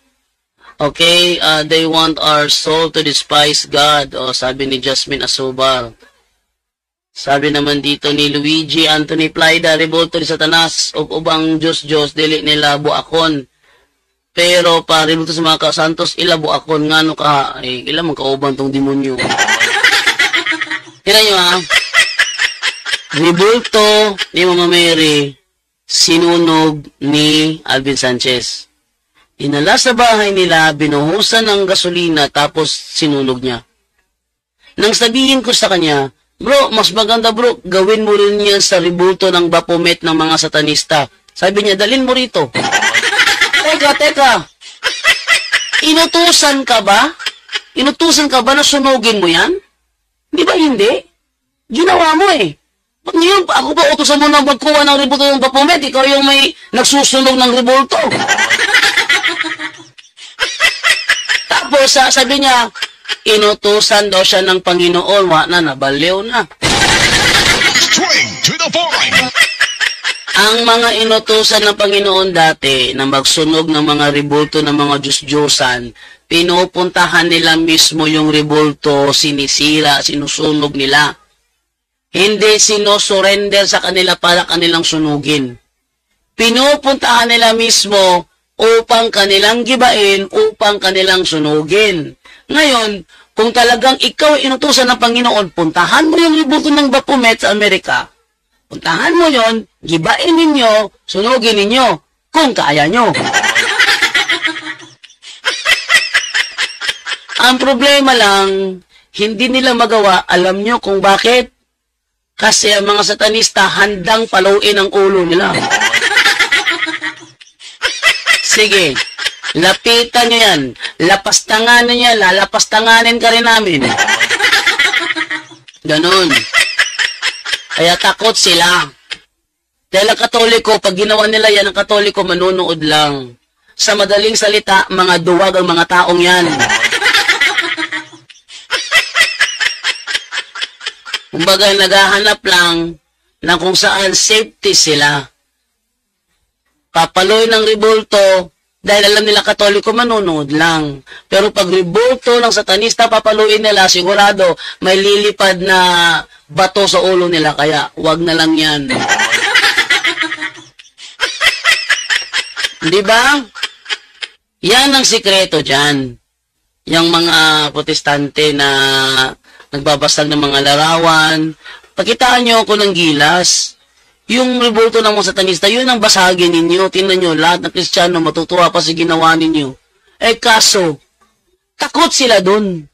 Speaker 1: Okay, they want our soul to despise God. Sabi ni Jasmine Asubal. Sabi naman dito ni Luigi Anthony Plyda, revolto ni Satanas, ubang Diyos, dili nila buakon. Pero pa revolto sa mga santos, ila buakon, ngano ka, ila man kauban tong demonyo. Kaya nyo revolto ni Mama Mary, sinunog ni Alvin Sanchez. Inala sa bahay nila, binuhusan ng gasolina, tapos sinunog niya. Nang sabihin ko sa kanya, bro, mas maganda bro, gawin mo rin yan sa revolto ng Baphomet ng mga satanista. Sabi niya, dalin mo rito. Teka. Inutusan ka ba? Inutusan ka ba na sunugin mo yan? Di ba hindi? Ginawa mo eh. Ba't ngayon, ako ba utusan mo na magkuha ng revolto ng Baphomet? Ikaw yung may nagsusunog ng revolto. Tapos sabi niya, inutusan daw siya ng Panginoon, nabaliw na.
Speaker 3: Straight to the point.
Speaker 1: Ang mga inutusan ng Panginoon dati na magsunog ng mga revolto ng mga Diyos-Diyosan, pinupuntahan nila mismo yung revolto, sinisira, sinusunog nila. Hindi sinusurrender sa kanila para kanilang sunugin. Pinupuntahan nila mismo upang kanilang gibain, upang kanilang sunugin. Ngayon, kung talagang ikaw ay inutusan ng Panginoon, puntahan mo yung revolto ng Baphomet sa Amerika. Puntahan mo yon, gibain ninyo, sunugin ninyo, kung kaya nyo. Ang problema lang, hindi nila magawa, alam nyo kung bakit? Kasi ang mga satanista handang paluin ang ulo nila. Sige, lapitan nyo yan. Lapastanganin nyo yan. Lalapastanganin ka rin namin. Ganon. Kaya takot sila. Dahil ang Katoliko, pag ginawa nila yan, ang Katoliko manunood lang. Sa madaling salita, mga duwag ang mga taong yan. Kumbaga, naghahanap lang ng kung saan safety sila. Papaloy ng revolto, dahil alam nila Katoliko, manunood lang. Pero pag revolto ng satanista, papaluin nila, sigurado, may lilipad na bato sa ulo nila, kaya wag na lang yan. Di ba? Yan ang sikreto dyan. Yung mga protestante na nagbabasag ng mga larawan, pakitaan nyo ako ng gilas. Yung revolto ng mga satanista, yun ang basagin ninyo. Tingnan nyo, lahat ng Kristiyano matutuwa pa sa ginawa ninyo. Kaso, takot sila dun.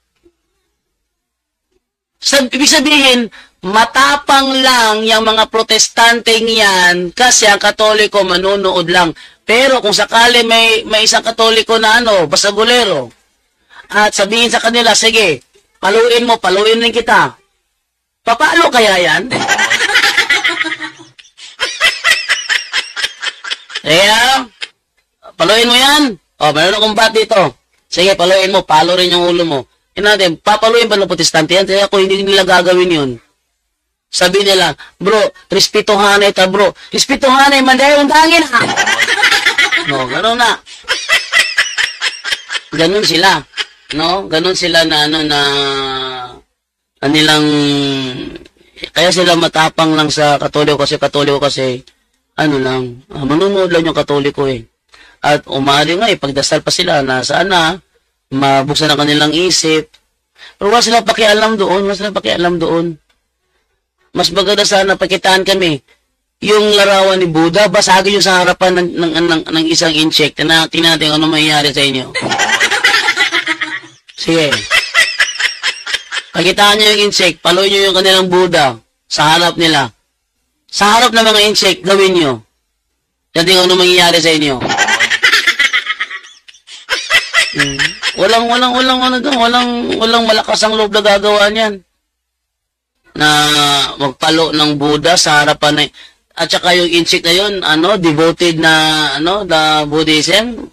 Speaker 1: Ibig sabihin, matapang lang yung mga protestante niyan kasi ang Katoliko manunood lang. Pero kung sakali may isang Katoliko na basagulero, at sabihin sa kanila, sige, paluin rin kita. Papaalo kaya yan? Kaya, paluin mo yan. Meron akong bat dito. Sige, paluin mo, palo rin yung ulo mo. Natin, papaluin ba ng protestante yan? Kaya kung hindi nila gagawin yun, sabi nila, bro, respetuhanay ta bro. Respetuhanay, manday undangin ha. No, gano'n na. Ganon sila. No? Ganon sila na nilang, kaya sila matapang lang sa Katoliko kasi ano lang, manunood lang yung Katoliko eh. At umari nga, pagdasal pa sila na sana, mabuksan ang kanilang isip. Pero wala silang pakialam doon, Mas maganda sana pakitaan kami. Yung larawan ni Buddha, basagin yung sa harapan ng isang insect. Tingnan natin ano mangyayari sa inyo. Sige. Pakitaan nyo yung insect, paloy nyo yung kanilang Buddha sa harap nila. Sa harap ng mga insect, gawin nyo. Tingnan ano mangyayari sa inyo. Walang malakas ang loob na gagawa niyan. Na magpalo ng Buddha sa harapan na, at saka yung insect na yun, devoted na, the Buddhism,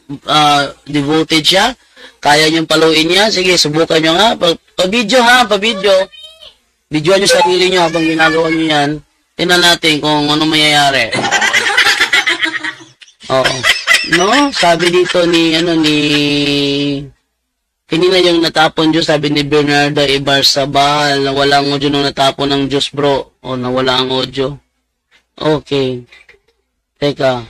Speaker 1: devoted siya. Kaya niyong paluin niya. Sige, subukan nyo nga. Pa-video. Videoan nyo sarili nyo habang ginagawa nyo yan. Tingnan natin kung ano mangyayari. Oo. No, sabi dito kanina yung natapon Diyos, sabi ni Bernardo Ibarzabal, nawala ang audio nung natapon ng Diyos, bro. O, nawala ang audio. Okay. Teka.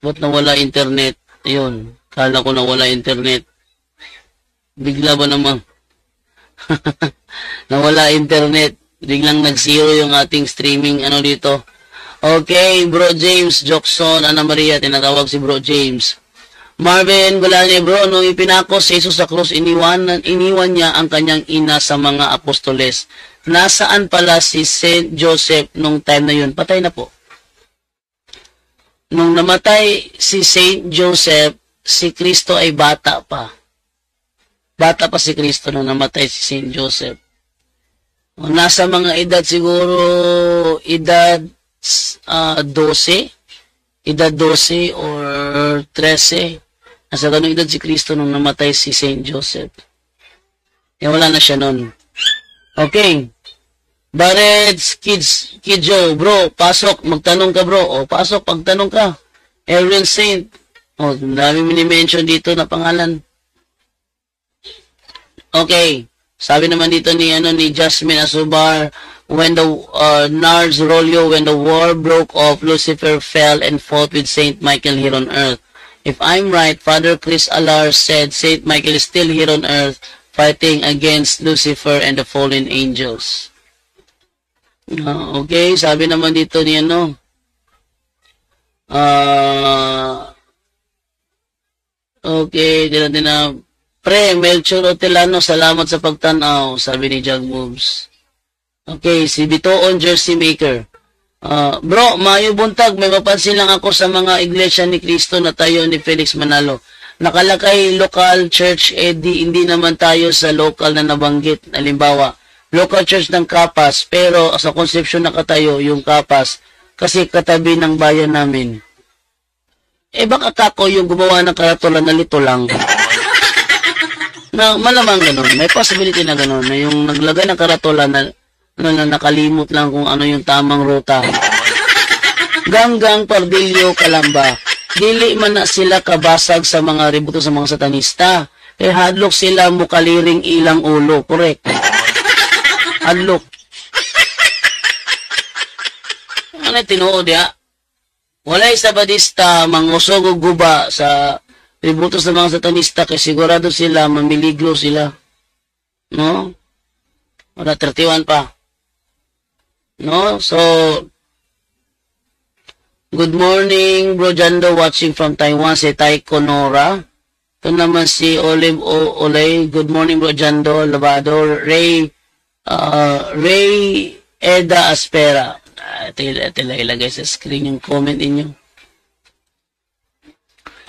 Speaker 1: Ba't nawala internet? Ayun. Kala ko nawala internet. Bigla ba namang? Nawala internet. Biglang nag-zero yung ating streaming, dito. Okay, Bro James Jokson, Ana Maria, tinatawag si Bro James. Marvin Balani, bro, nung ipinako si Jesus sa krus, iniwan niya ang kanyang ina sa mga apostoles. Nasaan pala si Saint Joseph nung time na yun? Patay na po. Nung namatay si Saint Joseph, si Kristo ay bata pa. Bata pa si Kristo nung namatay si Saint Joseph. Nasa mga edad siguro, edad 12 or 13. Nasa ganung edad si Kristo nung namatay si Saint Joseph. Wala na siya nun. Okay. Barrett Kidjo, bro, pasok, magtanong ka, bro. O, pasok, pagtanong ka. Aaron Saint. O, dami mini-mention dito na pangalan. Okay. Sabi naman dito ni Jasmine Asubar, when the Nars Rolio, when the war broke off, Lucifer fell and fought with Saint Michael here on earth. If I'm right, Father Chris Alar said Saint Michael is still here on earth fighting against Lucifer and the fallen angels. Okay, sabi naman dito ni okay, din na Pre, Melchor Otelano, salamat sa pagtanaw, sabi ni Jug Moves. Okay, si Bitoon Jersey Maker. Bro, mayo buntag, may mapansin lang ako sa mga iglesia ni Cristo na tayo ni Felix Manalo. Nakalakay local church, hindi naman tayo sa local na nabanggit. Halimbawa, local church ng Kapas, pero sa konsepsyon nakatayo yung Kapas kasi katabi ng bayan namin. Baka kako yung gumawa ng karatulan na lito lang. Na malamang ganun, may possibility na ganun, na yung naglagay ng karatulan na nakalimot lang kung ano yung tamang ruta. Ganggang Pardillo Kalamba. Dili man na sila kabasag sa mga ributo sa mga satanista. Hadlok sila mukaliring ilang ulo. Correct. Hadlok. Ano tinuod ya? Walay sabadista mangusog og guba sa ributo sa mga satanista kay sigurado sila mamiliglo sila. No? Wala 31 pa. No? So, good morning, Bro Jando, watching from Taiwan, si Taiko Nora. Ito naman si Olive Olay. Good morning, Bro Jando, Lavador. Ray Eda Aspera. Ito ilagay sa screen yung comment inyo.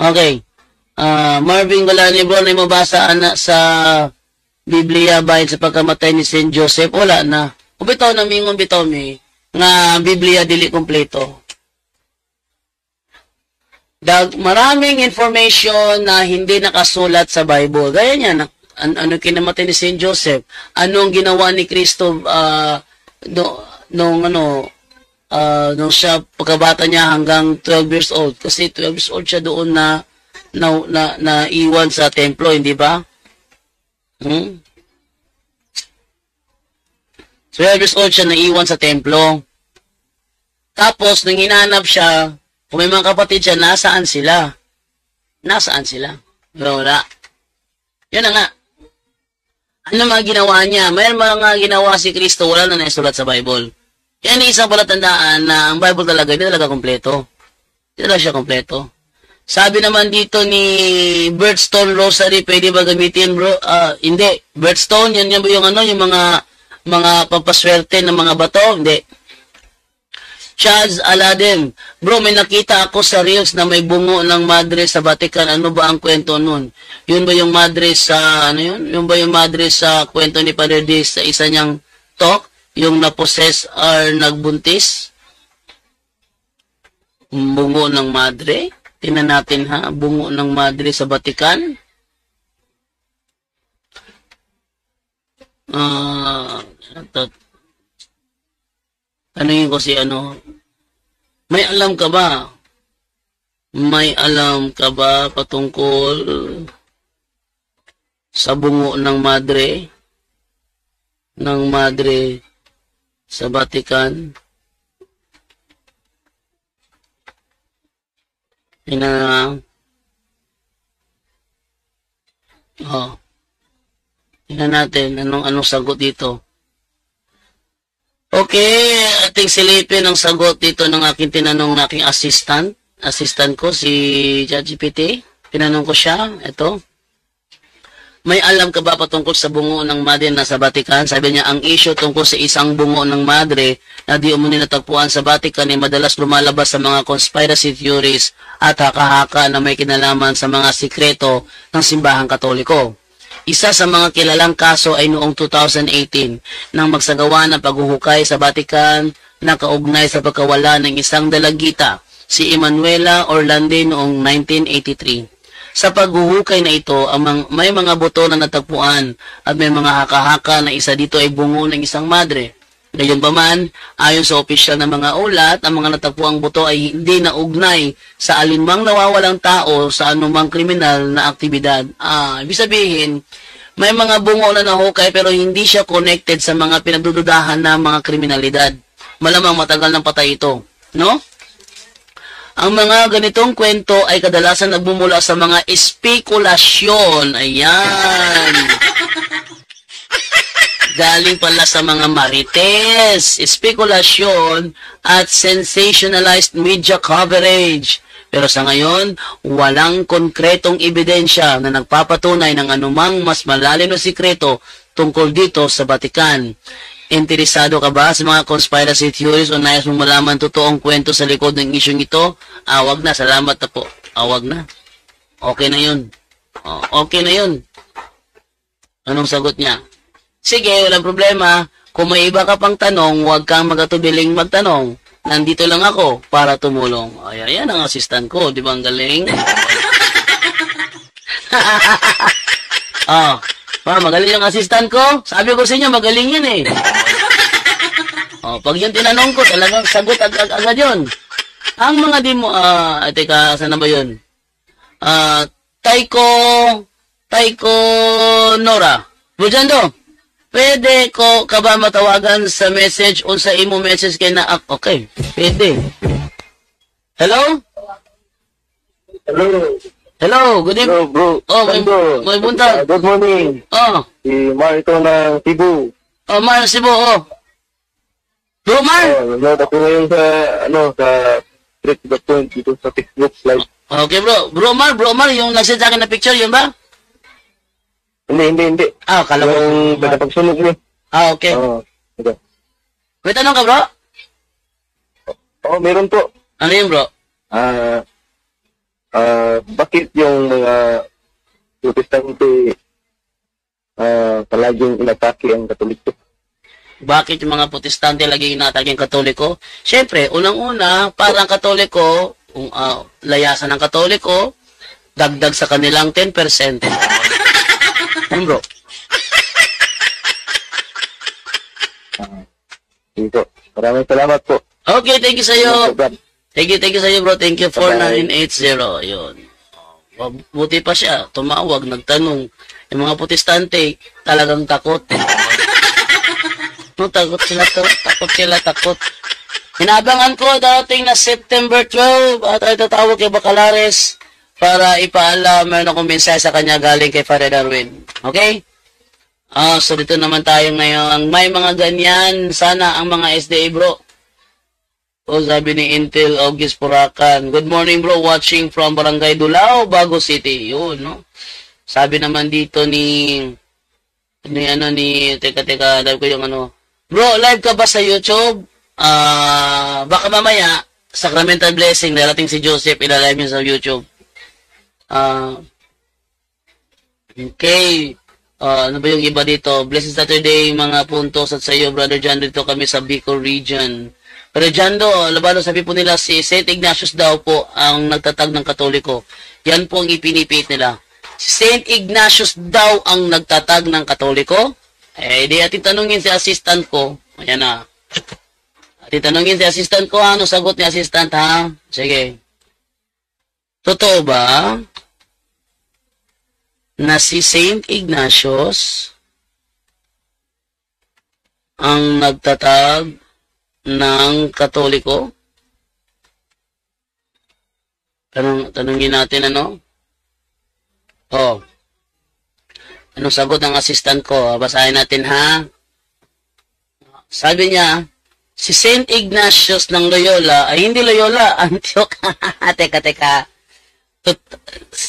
Speaker 1: Okay. Marvin Galani, bro, na mabasa anak sa Biblia bahin sa pagkamatay ni Saint Joseph. Wala na. Bitaw na mingon bitaw mi nga Biblia dili kompleto. Maraming information na hindi nakasulat sa Bible. Gaya niya, ano kinamatay ni Saint Joseph, anong ginawa ni Kristo nung siya pagkabata niya hanggang 12 years old. Kasi 12 years old siya doon na iwan sa templo, hindi ba? 12 years old siya naiwan sa templo. Tapos, nung hinanap siya, kung may mga kapatid siya, nasaan sila? Nasaan sila? Wala. Yan na nga. Ano mga ginawa niya? May mga ginawa si Kristo, wala na naisulat sa Bible. Yan ang isang palatandaan na ang Bible talaga, hindi talaga kompleto. Hindi talaga siya kompleto. Sabi naman dito ni Birthstone Rosary, pwede ba gamitin, bro? Hindi. Birthstone, yan yung ano, yung mga pampaswerte ng mga bato? Hindi. Chaz Aladdin, bro, may nakita ako sa Reels na may bungo ng madre sa Vatican. Ano ba ang kwento nun? Yun ba yung madre sa, ano yun? Yun ba yung madre sa kwento ni Father Diz sa isa niyang talk? Yung naposes or nagbuntis? Bungo ng madre? Tingnan natin ha, bungo ng madre sa Vatican. Tanungin ko si ano, may alam ka ba? May alam ka ba patungkol sa bungo ng madre? Ng madre sa Vatican? Tingnan natin anong sagot dito. Okay, ating silipin ang sagot dito ng aking tinanong na aking assistant ko si ChatGPT. Tinanong ko siya, ito. May alam ka ba patungkol sa bungo ng madre na sa Vatican? Sabi niya, ang issue tungkol sa isang bungo ng madre na di umuni natagpuan sa Vatican ay madalas lumalabas sa mga conspiracy theories at haka-haka na may kinalaman sa mga sikreto ng simbahang Katoliko. Isa sa mga kilalang kaso ay noong 2018 nang magsagawa ng paghuhukay sa Vatican na kaugnay sa pagkawala ng isang dalagita, si Emanuela Orlande noong 1983. Sa paghuhukay na ito, may mga buto na natagpuan at may mga haka-haka na isa dito ay bungo ng isang madre. Gayunpaman, ayon sa opisyal na mga ulat, ang mga natagpuang buto ay hindi naugnay sa alinmang nawawalang tao sa anumang kriminal na aktibidad. Ibig sabihin, may mga bungo na nahukay pero hindi siya connected sa mga pinagdududahan na mga kriminalidad. Malamang matagal ng patay ito, no? Ang mga ganitong kwento ay kadalasan nagmumula sa mga espekulasyon. Ayan. Galing pala sa mga marites, espekulasyon at sensationalized media coverage. Pero sa ngayon, walang konkretong ebidensya na nagpapatunay ng anumang mas malalim na sikreto tungkol dito sa Vatican. Interesado ka ba sa mga conspiracy theories o nais mong malaman totoong kwento sa likod ng isyong ito? Wag na, salamat na po. Wag na. Okay na yun. Okay na yun. Anong sagot niya? Sige, walang problema. Kung may iba ka pang tanong, huwag kang magatubiling magtanong. Nandito lang ako para tumulong. Ayan ang assistant ko. Di ba ang galing? Magaling yung assistant ko. Sabi ko sa inyo, magaling yan eh. Pag yung tinanong ko, talagang sagot agad yun. Ang mga di mo, teka, saan na ba yun? Taiko Nora. Bujando, pwede ko ka ba matawagan sa message o sa imo message kay na okay, pwede. Hello? Hello, good evening.
Speaker 4: Hello, bro.
Speaker 1: May buntag.
Speaker 4: Good morning. Si Mar ito ng Cebu.
Speaker 1: Mar, Cebu, Bro, Mar?
Speaker 4: Nanood ako ngayon sa Straight to the Point dito sa Facebook Live.
Speaker 1: Okay, bro. Bro Mar, yung nag-send sa akin na picture, yun ba?
Speaker 4: Hindi.
Speaker 1: Kala ko.
Speaker 4: Yung pagkapagsunog niya.
Speaker 1: Okay.
Speaker 4: Okay.
Speaker 1: May tanong ka, bro?
Speaker 4: Meron po.
Speaker 1: Ano yun, bro?
Speaker 4: Bakit yung mga protestante palaging inatake ang Katoliko?
Speaker 1: Bakit yung mga protestante lagi inatake ang Katoliko? Siyempre, unang-una, parang Katoliko, layasan ng Katoliko, dagdag sa kanilang 10%. Bro?
Speaker 4: Dito. Maraming salamat po.
Speaker 1: Okay, thank you sa'yo. Thank you sa'yo, bro. Thank you, 4980. Yun. Buti pa siya. Tumawag, nagtanong. Yung mga protestante, talagang takot. Takot sila. Inabangan ko dating na September 12 at ay tatawag kay Bacalares para ipaalam meron akong mensahe sa kanya galing kay Father Darwin. Okay? So dito naman tayo ngayon. May mga ganyan. Sana ang mga SDA bro. O sabi ni Intel August Puracan. Good morning bro. Watching from Barangay Dulao, Bago City. Yun, no? Sabi naman dito ni teka, live ko yung ano. Bro, live ka ba sa YouTube? Baka mamaya, Sacramental Blessing, darating si Joseph, ilalive niya sa YouTube. Okay. Ano ba yung iba dito? Blessed Saturday, mga puntos at sa iyo, Brother John, dito kami sa Bicol Region. Pero Jando, labalo sabi po nila si St. Ignatius daw po ang nagtatag ng Katoliko. Yan po ang ipinipit nila. Si St. Ignatius daw ang nagtatag ng Katoliko? Di ating tanungin si assistant ko. Ayan na. Ating tanungin si assistant ko, ano sagot ni assistant, ha? Sige. Totoo ba na si St. Ignatius ang nagtatag ng Katoliko? Tanungin natin, ano? Anong sagot ng assistant ko? Basahin natin, ha? Sabi niya, si St. Ignatius ng Loyola, ay hindi Loyola, Antioch. Teka.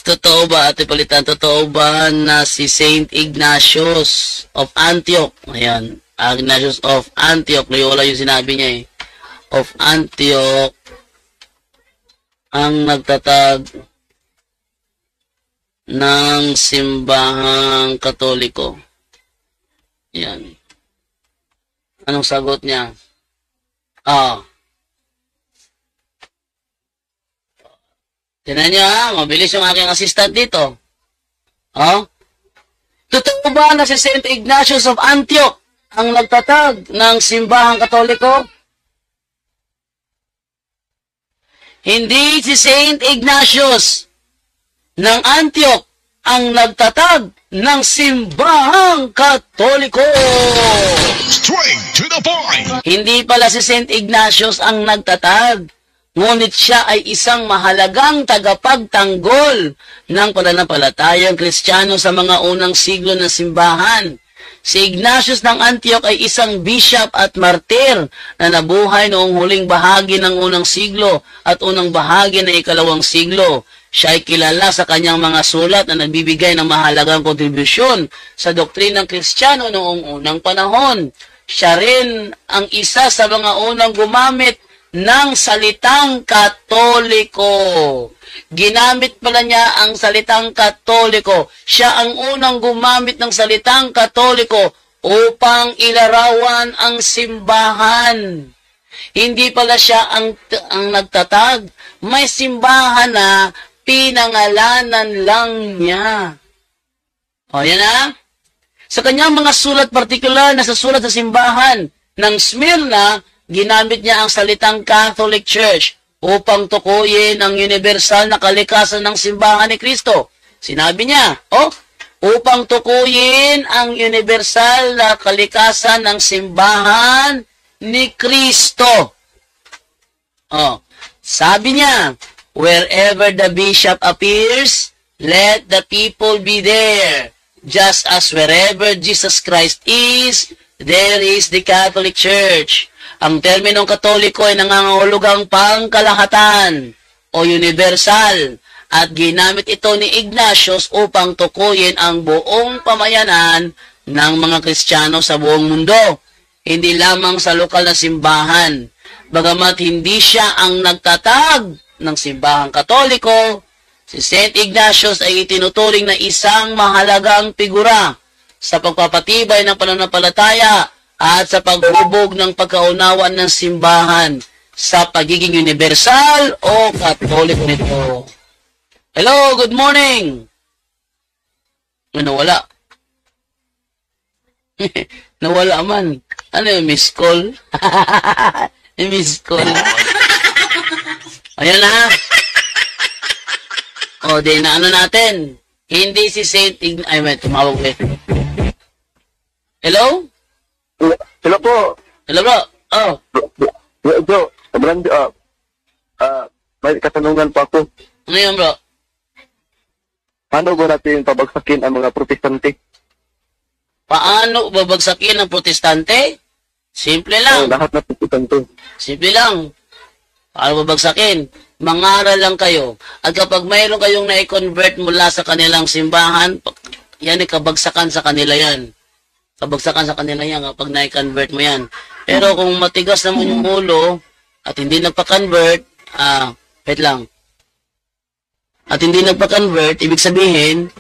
Speaker 1: Totoo ba, Ate Palitan, totoo ba na si St. Ignatius of Antioch, ayan, Ignatius of Antioch, Loyola yung sinabi niya of Antioch, ang nagtatag ng simbahang Katoliko? Yan. Anong sagot niya? Tinan niyo, mabilis yung aking assistant dito. Totoo ba na si St. Ignatius of Antioch ang nagtatag ng simbahang Katoliko? Hindi si St. Ignatius ng Antioch ang nagtatag ng simbahang Katoliko.
Speaker 3: Straight to the point.
Speaker 1: Hindi pala si St. Ignatius ang nagtatag, ngunit siya ay isang mahalagang tagapagtanggol ng pananampalatayang Kristiyano sa mga unang siglo ng simbahan. Si Ignatius ng Antioch ay isang bishop at martir na nabuhay noong huling bahagi ng unang siglo at unang bahagi ng ikalawang siglo. Siya ay kilala sa kanyang mga sulat na nagbibigay ng mahalagang kontribusyon sa doktrinang Kristiyano noong unang panahon. Siya rin ang isa sa mga unang gumamit ng salitang Katoliko. Ginamit pala niya ang salitang Katoliko. Siya ang unang gumamit ng salitang Katoliko upang ilarawan ang simbahan. Hindi pala siya ang nagtatag. May simbahan na pinangalanan lang niya. Yan na. Sa kanyang mga sulat, partikular na sa sulat sa simbahan ng Smyrna, ginamit niya ang salitang Catholic Church upang tukuyin ang universal na kalikasan ng simbahan ni Kristo. Sinabi niya, upang tukuyin ang universal na kalikasan ng simbahan ni Kristo. Sabi niya, wherever the bishop appears, let the people be there. Just as wherever Jesus Christ is, there is the Catholic Church. Ang terminong Katoliko ay nangangahulugang pangkalahatan o universal at ginamit ito ni Ignatius upang tukuyin ang buong pamayanan ng mga Kristiyano sa buong mundo, hindi lamang sa lokal na simbahan. Bagamat hindi siya ang nagtatag ng simbahang Katoliko, si St. Ignatius ay itinuturing na isang mahalagang figura sa pagpapatibay ng pananampalataya at sa paghubog ng pagkaunawan ng simbahan sa pagiging universal o Katoliko nito. Hello, good morning! Nawala. Nawala man. Ano yung miss call? Miss call. Ayan na. Di na ano natin. Hindi si St. Ignatius. Ay, may tumawag eh. Hello?
Speaker 4: Hello po.
Speaker 1: Hello bro.
Speaker 4: Bro. Brand, may katanungan pa ako.
Speaker 1: Ano yun, bro?
Speaker 4: Paano ba natin pabagsakin ang mga protestante?
Speaker 1: Paano babagsakin ang protestante? Simple lang.
Speaker 4: Lahat na protestante.
Speaker 1: Simple lang. Paano babagsakin? Mangaral lang kayo. At kapag mayroon kayong na-convert mula sa kanilang simbahan, yan ay kabagsakan sa kanila yan. Kabagsakan sa kanila yan kapag na-convert mo yan. Pero kung matigas naman yung ulo at hindi nagpa-convert, wait lang. At hindi nagpa-convert, ibig sabihin,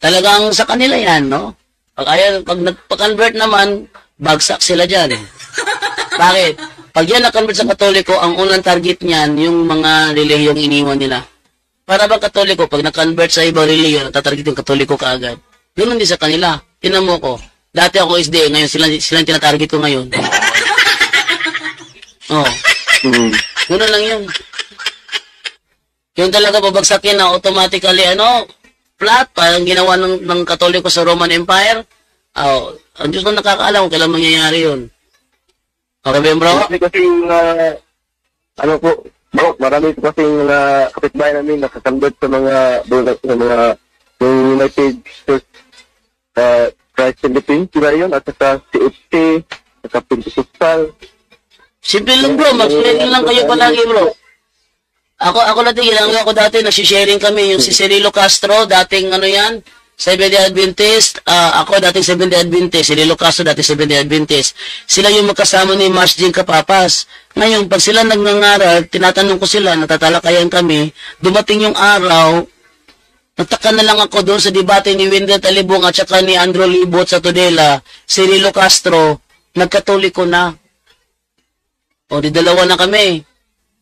Speaker 1: talagang sa kanila yan, no? Pag nagpa-convert naman, bagsak sila dyan. Bakit? Pag yan na-convert sa Katoliko, ang unang target niyan, yung mga relihiyong iniwan nila. Para bang Katoliko, pag na-convert sa ibang relihiyon, natatarget yung Katoliko kaagad. Ganun din sa kanila. Tinan mo ko. Dati ako SDA, ngayon silang tinatarget ko ngayon. Oh. Ganun lang yun. Yung talaga babagsakin na automatically, flat, parang ginawa ng Katoliko sa Roman Empire. Ang Diyos lang nakakaalam kung kailan mangyayari yun. Okay ba yun, bro?
Speaker 4: Kasi bro, marami po kasing kapitbahay namin nakakonvert sa mga United Church Christ Philippines, sila yun, at saka CFC, saka Pentecostal.
Speaker 1: Simple lang, bro. Mag-sharing lang kayo palagi, bro. Ako natin, ginagawa ko dati, nagsisharing kami, yung si Cirilo Castro, dating Seventh-day Adventist, ako dating Seventh-day Adventist, si Cirilo Castro dating Seventh-day Adventist. Sila yung magkasama ni Masjin Kapapas. Ngayon, pag sila nagngangaral, tinatanong ko sila, natatalakayan kami, dumating yung araw, nataka na lang ako doon sa debate ni Wendell Talibong at saka ni Andrew Libot sa Tudela, si Cirilo Castro, nagkatoliko na. O, di dalawa na kami.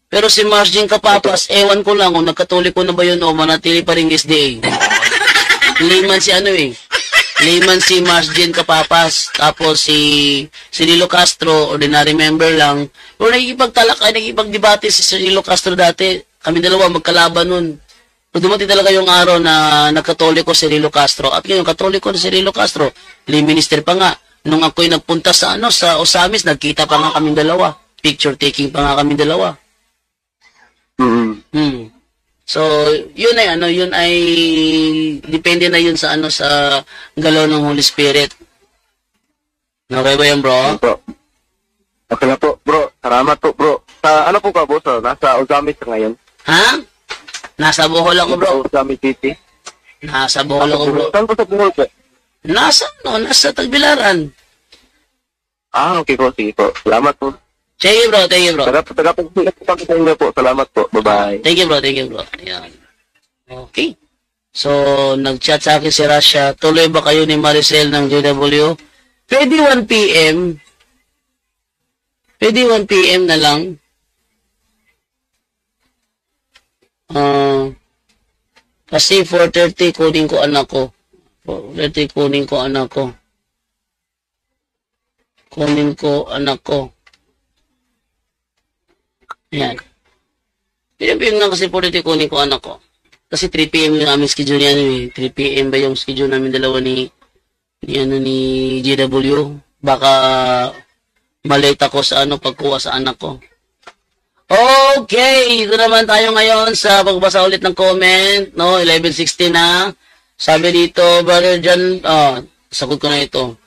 Speaker 1: Pero si Masjin Kapapas, ewan ko lang kung nagkatoliko na ba yun o manatili pa rin SDA. Layman si Masjin Kapapas, tapos si Cirilo Castro, ordinary member lang. Pero nakikipagdebate si Cirilo Castro dati. Kami dalawa magkalaban nun. Pero dumating talaga yung araw na nagkatoliko si Cirilo Castro. At yung katoliko ni Cirilo Castro, lay minister pa nga. Nung ako'y nagpunta sa Osamis, nagkita pa nga kaming dalawa. Picture taking pa nga kaming dalawa. So, yun ay depende na yun sa sa galaw ng Holy Spirit. Okay ba yan, bro?
Speaker 4: Bro. Okay na po, bro. Salamat po, bro. Sa ano po ka, boss? Nasa Osamis ka ngayon?
Speaker 1: Ha? Nasa Bohol ako, bro.
Speaker 4: Osamis City.
Speaker 1: Nasa Bohol ako, bro.
Speaker 4: Saan po sa Bohol po?
Speaker 1: Nasa Tagbilaran.
Speaker 4: Okay po, sige po. Salamat po.
Speaker 1: Thank you, bro.
Speaker 4: Tagapagpagpagpagpagpagpagpagpag po. Salamat po. Bye-bye.
Speaker 1: Thank you, bro. Ayan. Okay. So, nag-chat sa akin si Rasha. Tuloy ba kayo ni Maricel ng JW? Pwede 1 p.m. Pwede 1 p.m. na lang. Kasi 4:30 kunin ko anak ko. 4:30 kunin ko anak ko. Ayan. PM lang kasi 4:30 kunin ko anak ko. Kasi 3 p.m. yung aming schedule yan. 3 p.m. ba yung schedule namin dalawa ni JW? Baka malate ako sa pagkuha sa anak ko. Okay, ito naman tayo ngayon sa pagbasa ulit ng comment, no? 11:60 na. Sabi dito, Brother John, sagot ko na ito.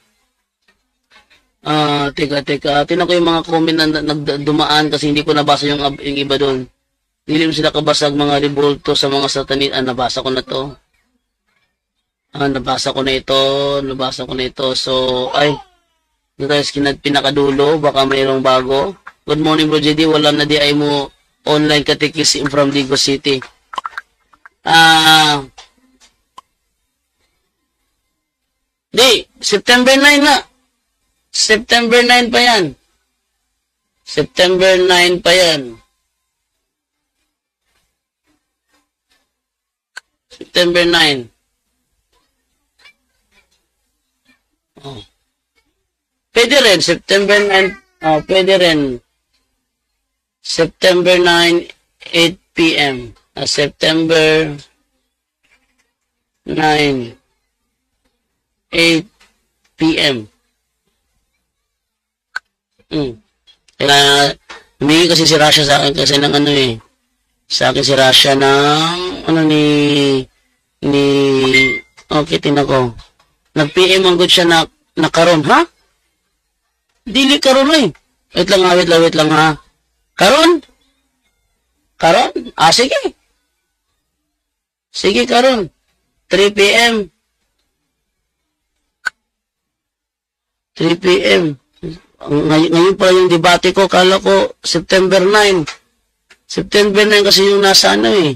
Speaker 1: Teka. Tinan ko yung mga comment na nagdumaan kasi hindi ko nabasa yung iba doon. Hindi mo sila kabasag mga revolto sa mga satanit. Nabasa ko na to. Nabasa ko na ito. So, ito tayo pinakadulo. Baka mayroong bago. Good morning, Bro JD. Wala na di ay mo online catechism from Digo City. September 9 na. September 9 pa yan. September 9 pa yan. September 9. Pwede rin. September 9. Pwede rin. September 9, 8 p.m. September 9, 8 p.m. Humingi kasi si Rasha sa akin kasi ng ano eh. Sa akin si Rasha ng ano okay, tingnan ko. Nag-PM ang good siya na karon, ha? Dili karon eh. Wait lang ha. Karon? Karon? Sige. Sige, karon. 3 p.m. 3 p.m. Ngayon pa yung debate ko, kala ko September 9. September 9 kasi yung nasa ano eh.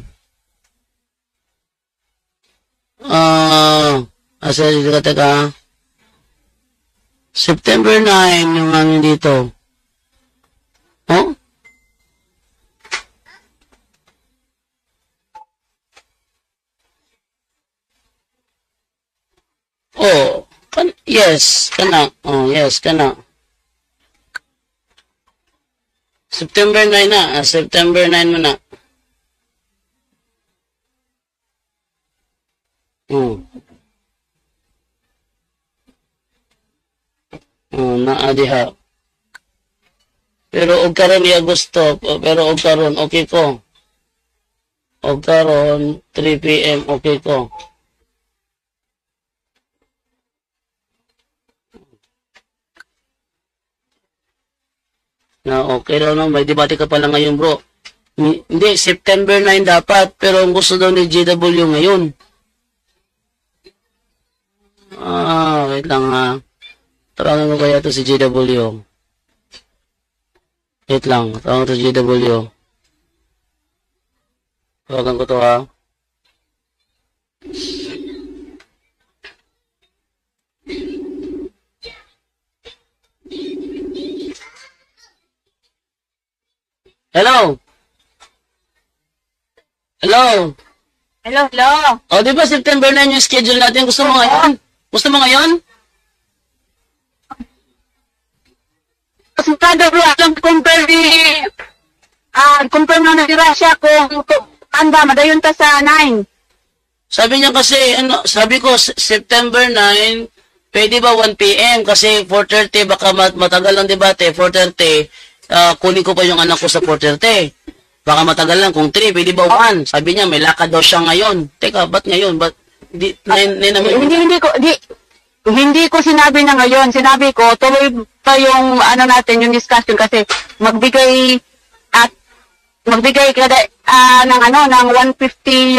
Speaker 1: Teka. September 9 yung amin dito. Oh? Oh, yes, kana. Oh, yes, kana. September 9 na. September 9 mo na. Naadiha. Pero og karon iya gusto, pero og karon okay ko. Og karon 3 p.m. okay ko. Na okay daw no, may debate ka pala ngayon, bro. Hindi, September 9 dapat, pero ang gusto daw ni JW ngayon. Wait lang ha. Tawagan ko kaya to si JW. Wait lang, tawagan to si JW. Tawagan ko to ha. Hello? Hello?
Speaker 5: Hello, hello.
Speaker 1: O, di ba September 9 yung schedule natin? Gusto mo ngayon? Gusto mo ngayon?
Speaker 5: Kada bro, ang confirm na si Rasha kung anda, madayon ta sa 9.
Speaker 1: Sabi niya kasi, sabi ko, September 9, pwede ba 1 p.m.? Kasi 4:30, baka matagal ang debate, 4:30, kunin ko pa yung anak ko sa 4:30. Baka matagal lang, kung 3, pwede ba 1? Sabi niya, may lakad daw siya ngayon. Teka, ba't ngayon? Ba't,
Speaker 5: Hindi ko sinabi na ngayon. Sinabi ko, tuloy pa yung natin, yung discussion kasi magbigay kada ng 150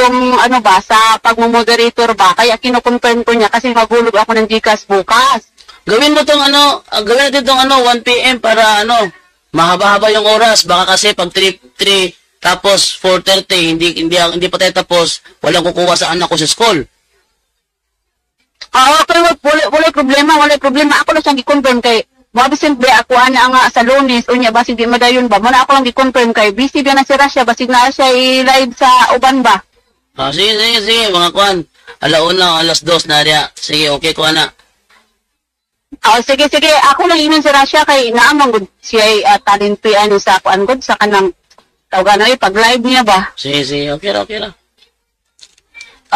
Speaker 5: yung sa pagmo-moderator ba. Kaya kino-confirm ko niya kasi magulog ako ng GCash bukas.
Speaker 1: Gawin mo tong gawin natin tong 1 p.m. para mahaba-haba yung oras. Baka kasi pag 3 tapos 4:30 hindi pa tayo tapos, walang kukuha sa anak ko sa school.
Speaker 5: Pero wala problema. Ako lang siyang i-confirm kay mabisin ba ako nga sa Lunes unya basig di madayon ba. Muna ako lang i-confirm kay busy ba na si Rasha basig na siya i-live sa uban ba.
Speaker 1: Sige, mga kuan. Alauna, 2:00 na rin. Sige, okay ko na.
Speaker 5: Sige. Ako lang inon si Rasha kay naamang gud siya talentuan sa kuan gud sa kanang tawagan na pag-live niya ba.
Speaker 1: Sige, okay ra.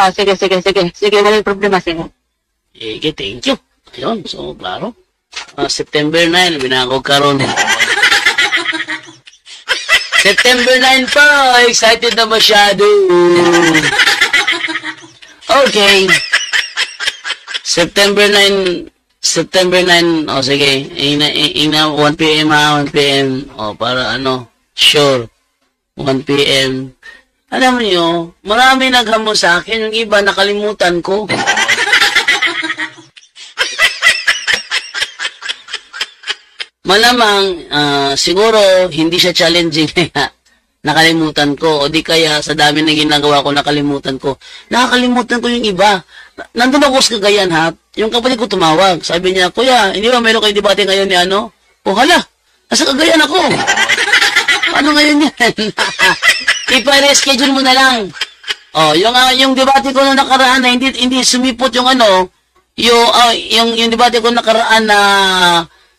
Speaker 5: Sige. Walang problema sige.
Speaker 1: Thank you. Ayun, so, klaro. September 9, binakog karon. September 9 pa, excited na masyado. Okay. September 9, sige. Ina 1 p.m. 1 p.m. Para sure. 1 p.m. Alam niyo, marami naghamon sa akin, yung iba nakalimutan ko. Malamang, siguro, hindi siya challenging. Nakalimutan ko. O di kaya, sa dami na ginagawa ko, nakalimutan ko. Nakakalimutan ko yung iba. Nandun ako sa Cagayan, ha? Yung kapatid ko tumawag. Sabi niya, Kuya, hindi ba meron kayo debate ngayon ni ano? Hala, nasa Cagayan ako. Ano ngayon yan? Ipa-reschedule mo na lang. Yung debate ko nung nakaraan na hindi sumipot yung yung debate ko nakaraan na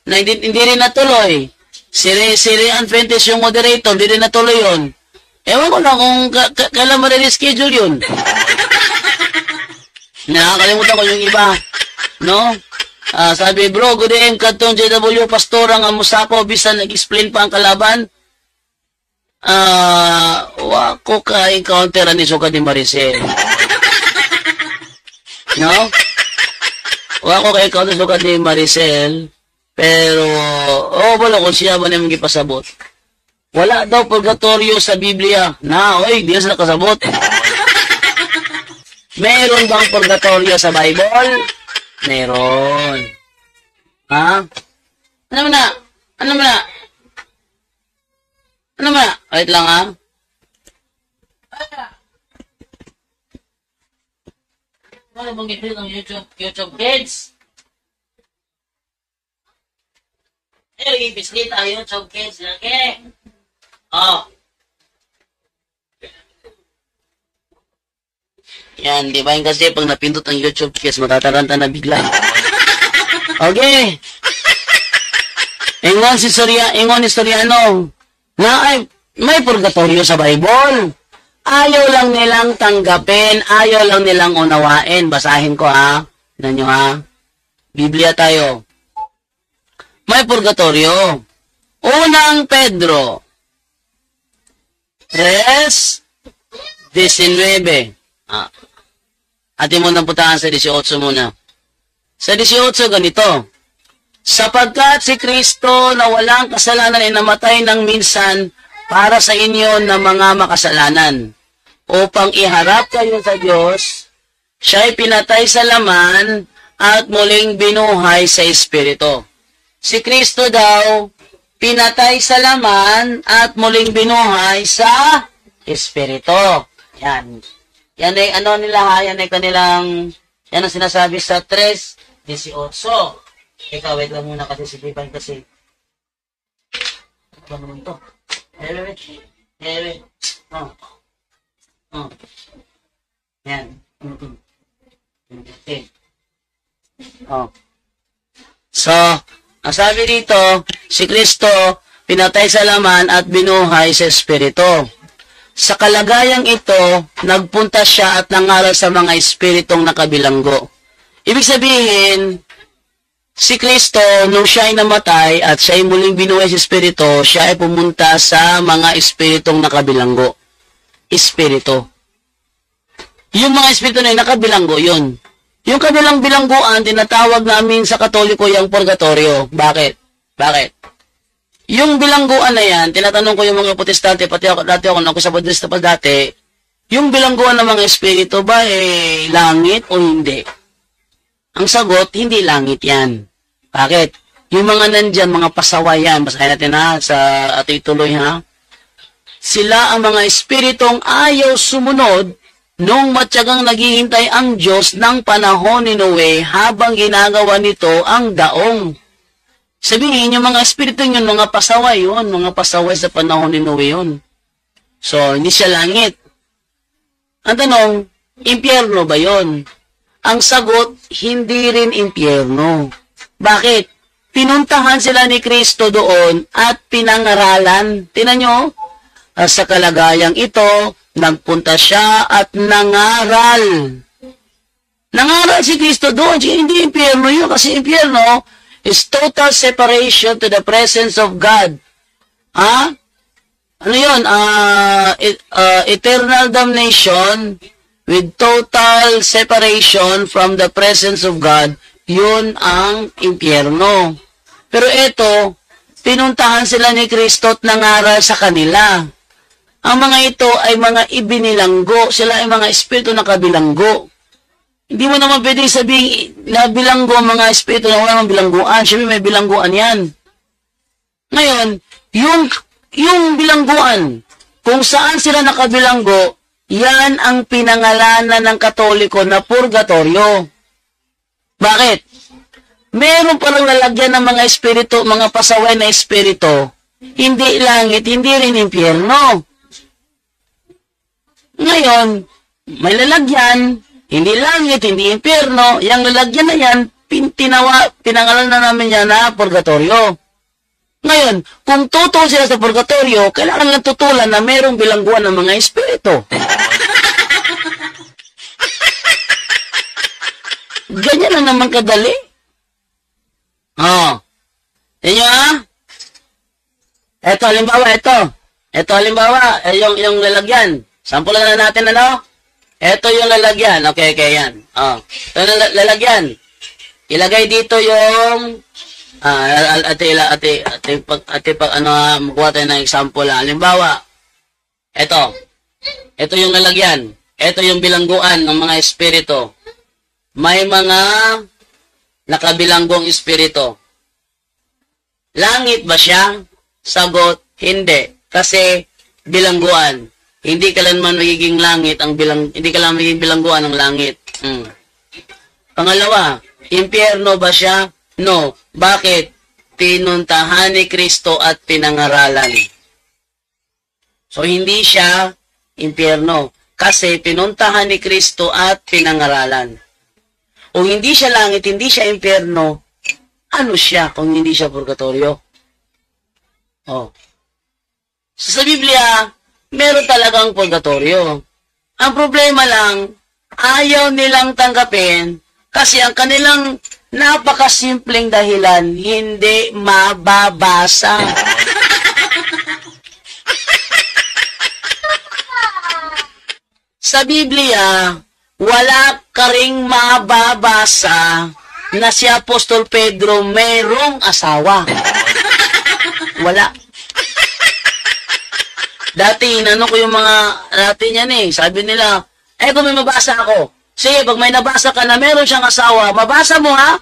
Speaker 1: hindi rin natuloy. Si Rian Fuentes yung moderator, hindi rin natuloy yun. Ewan ko na kung kailan ma-reschedule yun. Nakakalimutan ko yung iba. No? Sabi, bro, good day, katong JW Pastor ang amusapo, bisan nag-explain pa ang kalaban. wa ko ka-encounter ni Suka ni Maricel. No? Wa ko ka-encounter Suka ni Maricel, pero, wala kung siya ba naman gipasabot. Wala daw purgatorio sa Biblia. Di na sila kasabot. Meron bang purgatorio sa Bible? Meron. Ha? Ano mo na? Wait lang, ha? Ano bang ito ng YouTube Kids? Ibisli tayo YouTube Kids. Okay? Yan, di ba? Kasi pag napindot ang YouTube Kids, matataranta na bigla. Okay. Ingon ni Soriano, na ay, may purgatorio sa Bible. Ayaw lang nilang tanggapin, ayaw lang nilang unawain. Basahin ko, ha? Tignan nyo, ha? Biblia tayo. May purgatorio. Unang Pedro 3:19. Atin mo nang putahan sa 18 muna. Sa 18, ganito. Sapagkat si Kristo na walang kasalanan ay namatay ng minsan para sa inyo na mga makasalanan, upang iharap kayo sa Diyos, siya'y pinatay sa laman at muling binuhay sa Espiritu. Si Kristo daw, pinatay sa laman at muling binuhay sa Espiritu. Yan. Yan ay ano nila ha, yan ay kanilang, yan ang sinasabi sa 3:18. Ikaw, wait lang muna kasi si Divan kasi. Ano ba naman to? Wait. Yan. Okay. So, ang sabi dito, si Kristo, pinatay sa laman at binuhay sa Espiritu. Sa kalagayang ito, nagpunta siya at nangaral sa mga espiritong nakabilanggo. Ibig sabihin, si Kristo, nung siya ay namatay at siya ay muling binuhay sa Espiritu, siya ay pumunta sa mga espiritong nakabilanggo. Espiritu. Yung mga espiritu na yun, nakabilanggo yun. Yung kabilang bilangguan, tinatawag namin sa Katoliko yung purgatorio. Bakit? Yung bilangguan na yan, tinatanong ko yung mga Protestante, pati ako sa Buddhista pa dati, yung bilangguan ng mga espiritu ba, langit o hindi? Ang sagot, hindi langit yan. Bakit? Yung mga nandyan, mga pasaway yan, basahin natin ha, sa ating tuloy ha. Sila ang mga espiritong ayaw sumunod nung matyagang naghihintay ang Diyos ng panahon ni Noe habang ginagawa nito ang daong. Sabihin, yung mga espiritu yun, mga pasaway yun, mga pasaway sa panahon ni Noe yun. So, hindi siya langit. Ang tanong, impyerno ba yun? Ang sagot, hindi rin impyerno. Bakit? Pinuntahan sila ni Kristo doon at pinangaralan. Tingnan nyo, sa kalagayang ito, nagpunta siya at nangaral. Nangaral si Kristo doon. Hindi impyerno yun kasi impyerno is total separation to the presence of God. Ano yun? Eternal damnation with total separation from the presence of God. Yun ang impyerno. Pero ito, pinuntahan sila ni Kristo at nangaral sa kanila. Ang mga ito ay mga ibinilanggo. Sila ay mga espiritu na kabilanggo. Hindi mo naman pwedeng sabihin na bilanggo ang mga espiritu na wala namang bilangguan. Siyempre may bilangguan yan. Ngayon, yung bilangguan, kung saan sila nakabilanggo, yan ang pinangalanan ng Katoliko na purgatorio. Bakit? Meron palang lalagyan ng mga espiritu, mga pasaway na espiritu, hindi langit, hindi rin impyerno. Ngayon, may lalagyan, hindi langit, hindi impyerno, yung lalagyan na yan, pinangalan na namin yan na purgatorio. Ngayon, kung tutol sila sa purgatorio, kailangan lang tutulan na mayroong bilangguan ng mga espiritu. Ganyan lang naman kadali. Yan nyo ha? Eto, halimbawa ito. Ito halimbawa, yung lalagyan. Sample na natin ano? Ito yung lalagyan. Okay, yan. Oh. Ito yung lalagyan. Ilagay dito yung magkuha tayo ng example. Halimbawa, ito yung lalagyan. Ito yung bilangguan ng mga espiritu. May mga nakabilanggong espiritu. Langit ba siya? Sagot, hindi. Kasi bilangguan. Hindi kailanman magiging langit hindi kailanman magiging bilangguan ng langit. Pangalawa, impyerno ba siya? No. Bakit? Pinuntahan ni Kristo at pinangaralan. So, hindi siya impyerno. Kasi pinuntahan ni Kristo at pinangaralan. Kung hindi siya langit, hindi siya impyerno, ano siya kung hindi siya purgatorio? Oh. So, sa Biblia, meron talagang purgatorio. Ang problema lang, ayaw nilang tanggapin kasi ang kanilang napakasimpleng dahilan, hindi mababasa. Sa Biblia, wala ka ring mababasa na si Apostol Pedro mayroong asawa. Wala. Dati, ko yung mga dati niyan eh. Sabi nila, kung may mabasa ako. Sige, pag may nabasa ka na meron siyang asawa, mabasa mo ha?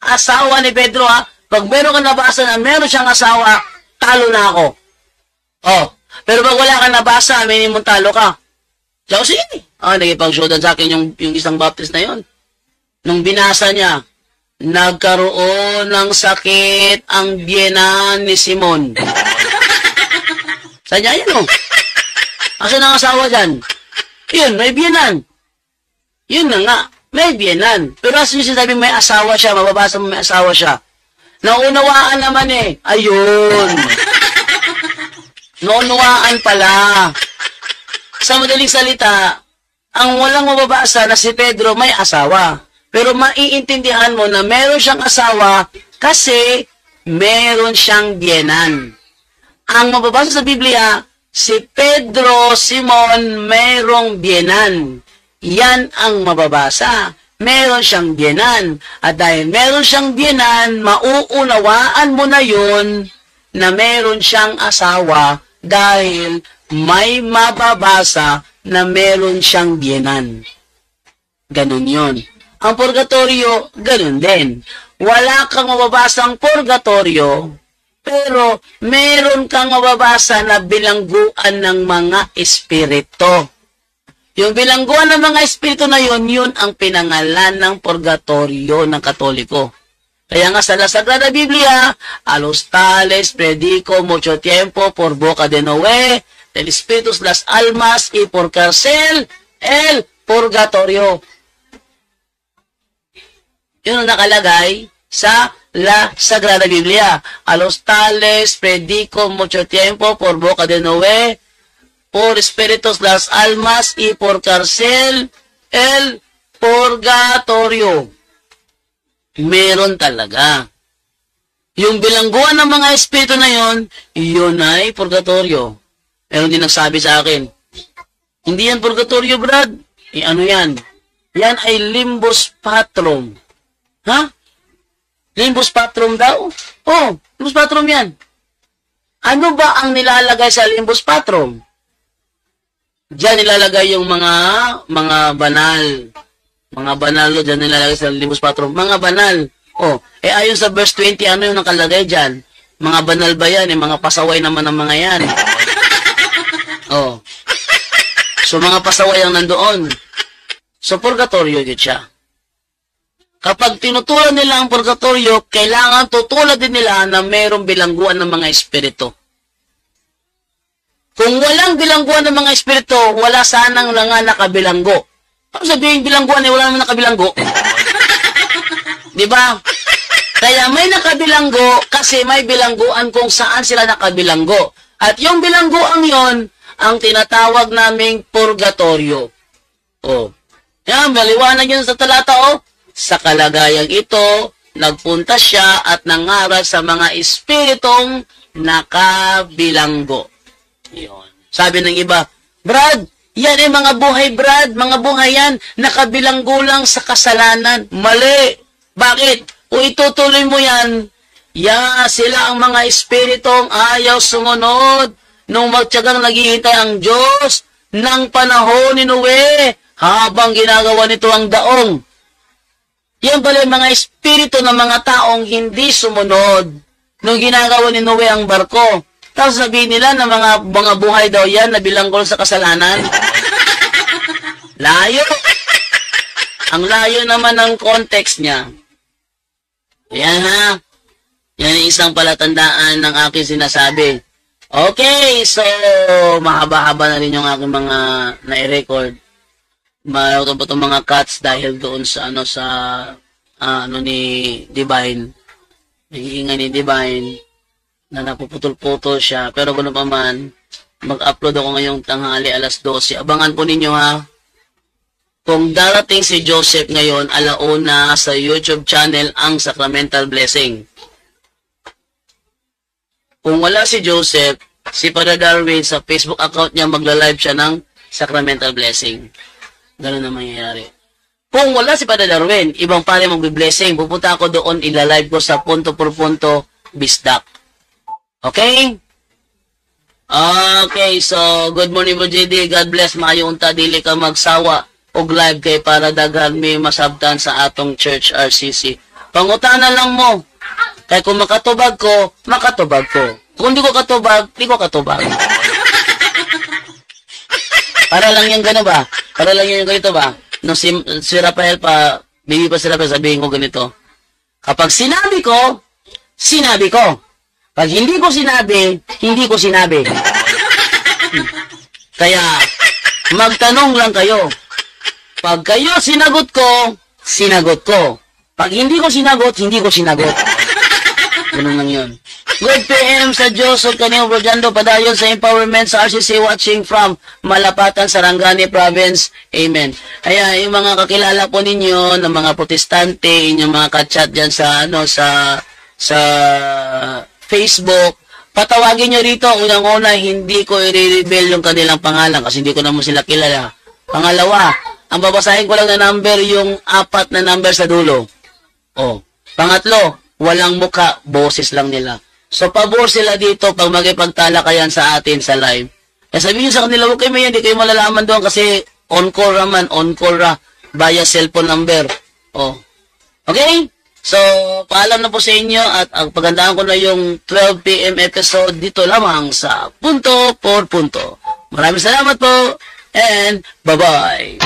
Speaker 1: Asawa ni Pedro ha? Pag meron ka nabasa na meron siyang asawa, talo na ako. Oh. Pero pag wala ka nabasa, minimum talo ka. So, sige. Nagipag-showdown sa akin yung isang baptist na yon. Nung binasa niya, nagkaroon ng sakit ang biyenan ni Simon. Saan niya yan, Asan ang asawa dyan? Yun, may biyenan. Yun na nga, may biyenan. Pero asan yung sinasabi may asawa siya, mababasa mo may asawa siya. Naunawaan naman eh. Ayun. Naunawaan pala. Sa madaling salita, ang walang mababasa na si Pedro may asawa. Pero maiintindihan mo na meron siyang asawa kasi meron siyang biyenan. Ang mababasa sa Biblia, si Pedro, Simon, merong biyenan. Yan ang mababasa. Meron siyang biyenan. At dahil meron siyang biyenan, mauunawaan mo na yun na meron siyang asawa dahil may mababasa na meron siyang biyenan. Ganon yun. Ang purgatorio, ganon din. Wala kang mababasang purgatorio, pero meron kang mababasa na bilangguan ng mga espiritu. Yung bilangguan ng mga espiritu na yun, yun ang pinangalan ng purgatorio ng Katoliko. Kaya nga sa La Sagrada Biblia, a los tales predico mucho tiempo por boca de Noé, del Espíritus las almas y por cárcel el purgatorio. Yun ang nakalagay sa La Sagrada Biblia. A los tales predico mucho tiempo por boca de Noé, por espíritus las almas y por cárcel el purgatorio. Meron talaga. Yung bilangguan ng mga espiritu na yon, yun ay purgatorio. Meron din nagsabi sa akin, hindi yan purgatorio, Brad. Ano yan? Yan ay limbus patrum. Ha? Limbus patrum daw? Oh, limbus patrum yan. Ano ba ang nilalagay sa limbus patrum? Diyan nilalagay yung mga banal. Mga banal, diyan nilalagay sa limbus patrum. Mga banal. Oh, ayon sa verse 20, ano yung nakalagay diyan? Mga banal ba yan? Mga pasaway naman ng mga yan. Oh. So, mga pasaway ang nandoon. So, purgatorio yun siya. Kapag tinutulan nila ang purgatorio, kailangan tutulad din nila na mayroong bilangguan ng mga espiritu. Kung walang bilangguan ng mga espiritu, wala sanang nga nakabilanggo. Ano sabihin bilangguan eh, wala naman nakabilanggo? Diba? Kaya may nakabilanggo kasi may bilangguan kung saan sila nakabilanggo. At yung bilangguan yon ang tinatawag naming purgatorio. Oh. Yan, maliwanag yun sa talata, oh. Sa kalagayang ito, nagpunta siya at nangaral sa mga espiritong nakabilanggo. Yun. Sabi ng iba, Brad, yan ay mga buhay, Brad. Mga buhay yan, nakabilanggulang sa kasalanan. Mali. Bakit? Kung itutuloy mo yan, sila ang mga espiritong ayaw sumunod nung magtyagang naghihintay ang Diyos ng panahon ni Noe habang ginagawa nito ang daong. Yan pala yung mga espiritu ng mga taong hindi sumunod nung ginagawa ni Noe ang barko. Tapos sabihin nila na mga buhay daw yan na bilanggol sa kasalanan. Layo. Ang layo naman ng context niya. Yan ha. Yan ang isang palatandaan ng aking sinasabi. Okay, so mahaba-haba na rin yung aking mga na-record. Mayroon pa itong mga cuts dahil doon sa ni Divine. Nag-iingay ni Divine na napuputol-putol siya. Pero ganoon pa man, mag-upload ako ngayong tanghali alas 12. Abangan po ninyo ha. Kung darating si Joseph ngayon, alauna sa YouTube channel ang Sacramental Blessing. Kung wala si Joseph, si Father Darwin sa Facebook account niya magla-live siya ng Sacramental Blessing. Ganun na mangyayari. Kung wala si Father Darwin, ibang pare magbe-blessing, pupunta ako doon, ila-live ko sa punto por punto bisdak. Okay? Okay, so good morning Bro JD. God bless. Maayo unta dili ka magsawa og live kay para daghan may masabtan sa atong church RCC. Pangutanan lang mo. Kaya kung makatubag ko, makatubag ko. Kung di ko katubag, di ko katubag. Para lang yung gano'n ba? Para lang yung ganito ba? No, si Rafael pa, bibi pa si Rafael, sabihin ko ganito. Kapag sinabi ko, sinabi ko. Pag hindi ko sinabi, hindi ko sinabi. Kaya, magtanong lang kayo. Pag kayo sinagot ko, sinagot ko. Pag hindi ko sinagot, hindi ko sinagot. Ganun lang yun. Good PM sa Diyos o kaniyong Brojando padayon sa empowerment sa RCC watching from Malapatan, Sarangani Province. Amen. Kaya yung mga kakilala po ninyo ng mga protestante, yung mga kachat dyan sa, sa Facebook, patawagin nyo rito. Unang-una, hindi ko i-reveal yung kanilang pangalan kasi hindi ko naman sila kilala. Pangalawa, ang babasahin ko lang na number, yung 4 na number sa dulo. Oh. Pangatlo, walang muka, boses lang nila. So, pabor sila dito pag magipagtalakayan sa atin sa live. Kaya sabihin nyo sa kanila, okay may hindi kayo malalaman doon kasi on-call raman, on-call ra, via cellphone number. Oh. Okay? So, paalam na po sa inyo at ang pagandaan ko na yung 12 PM episode dito lamang sa Punto por Punto. Maraming salamat po and bye-bye.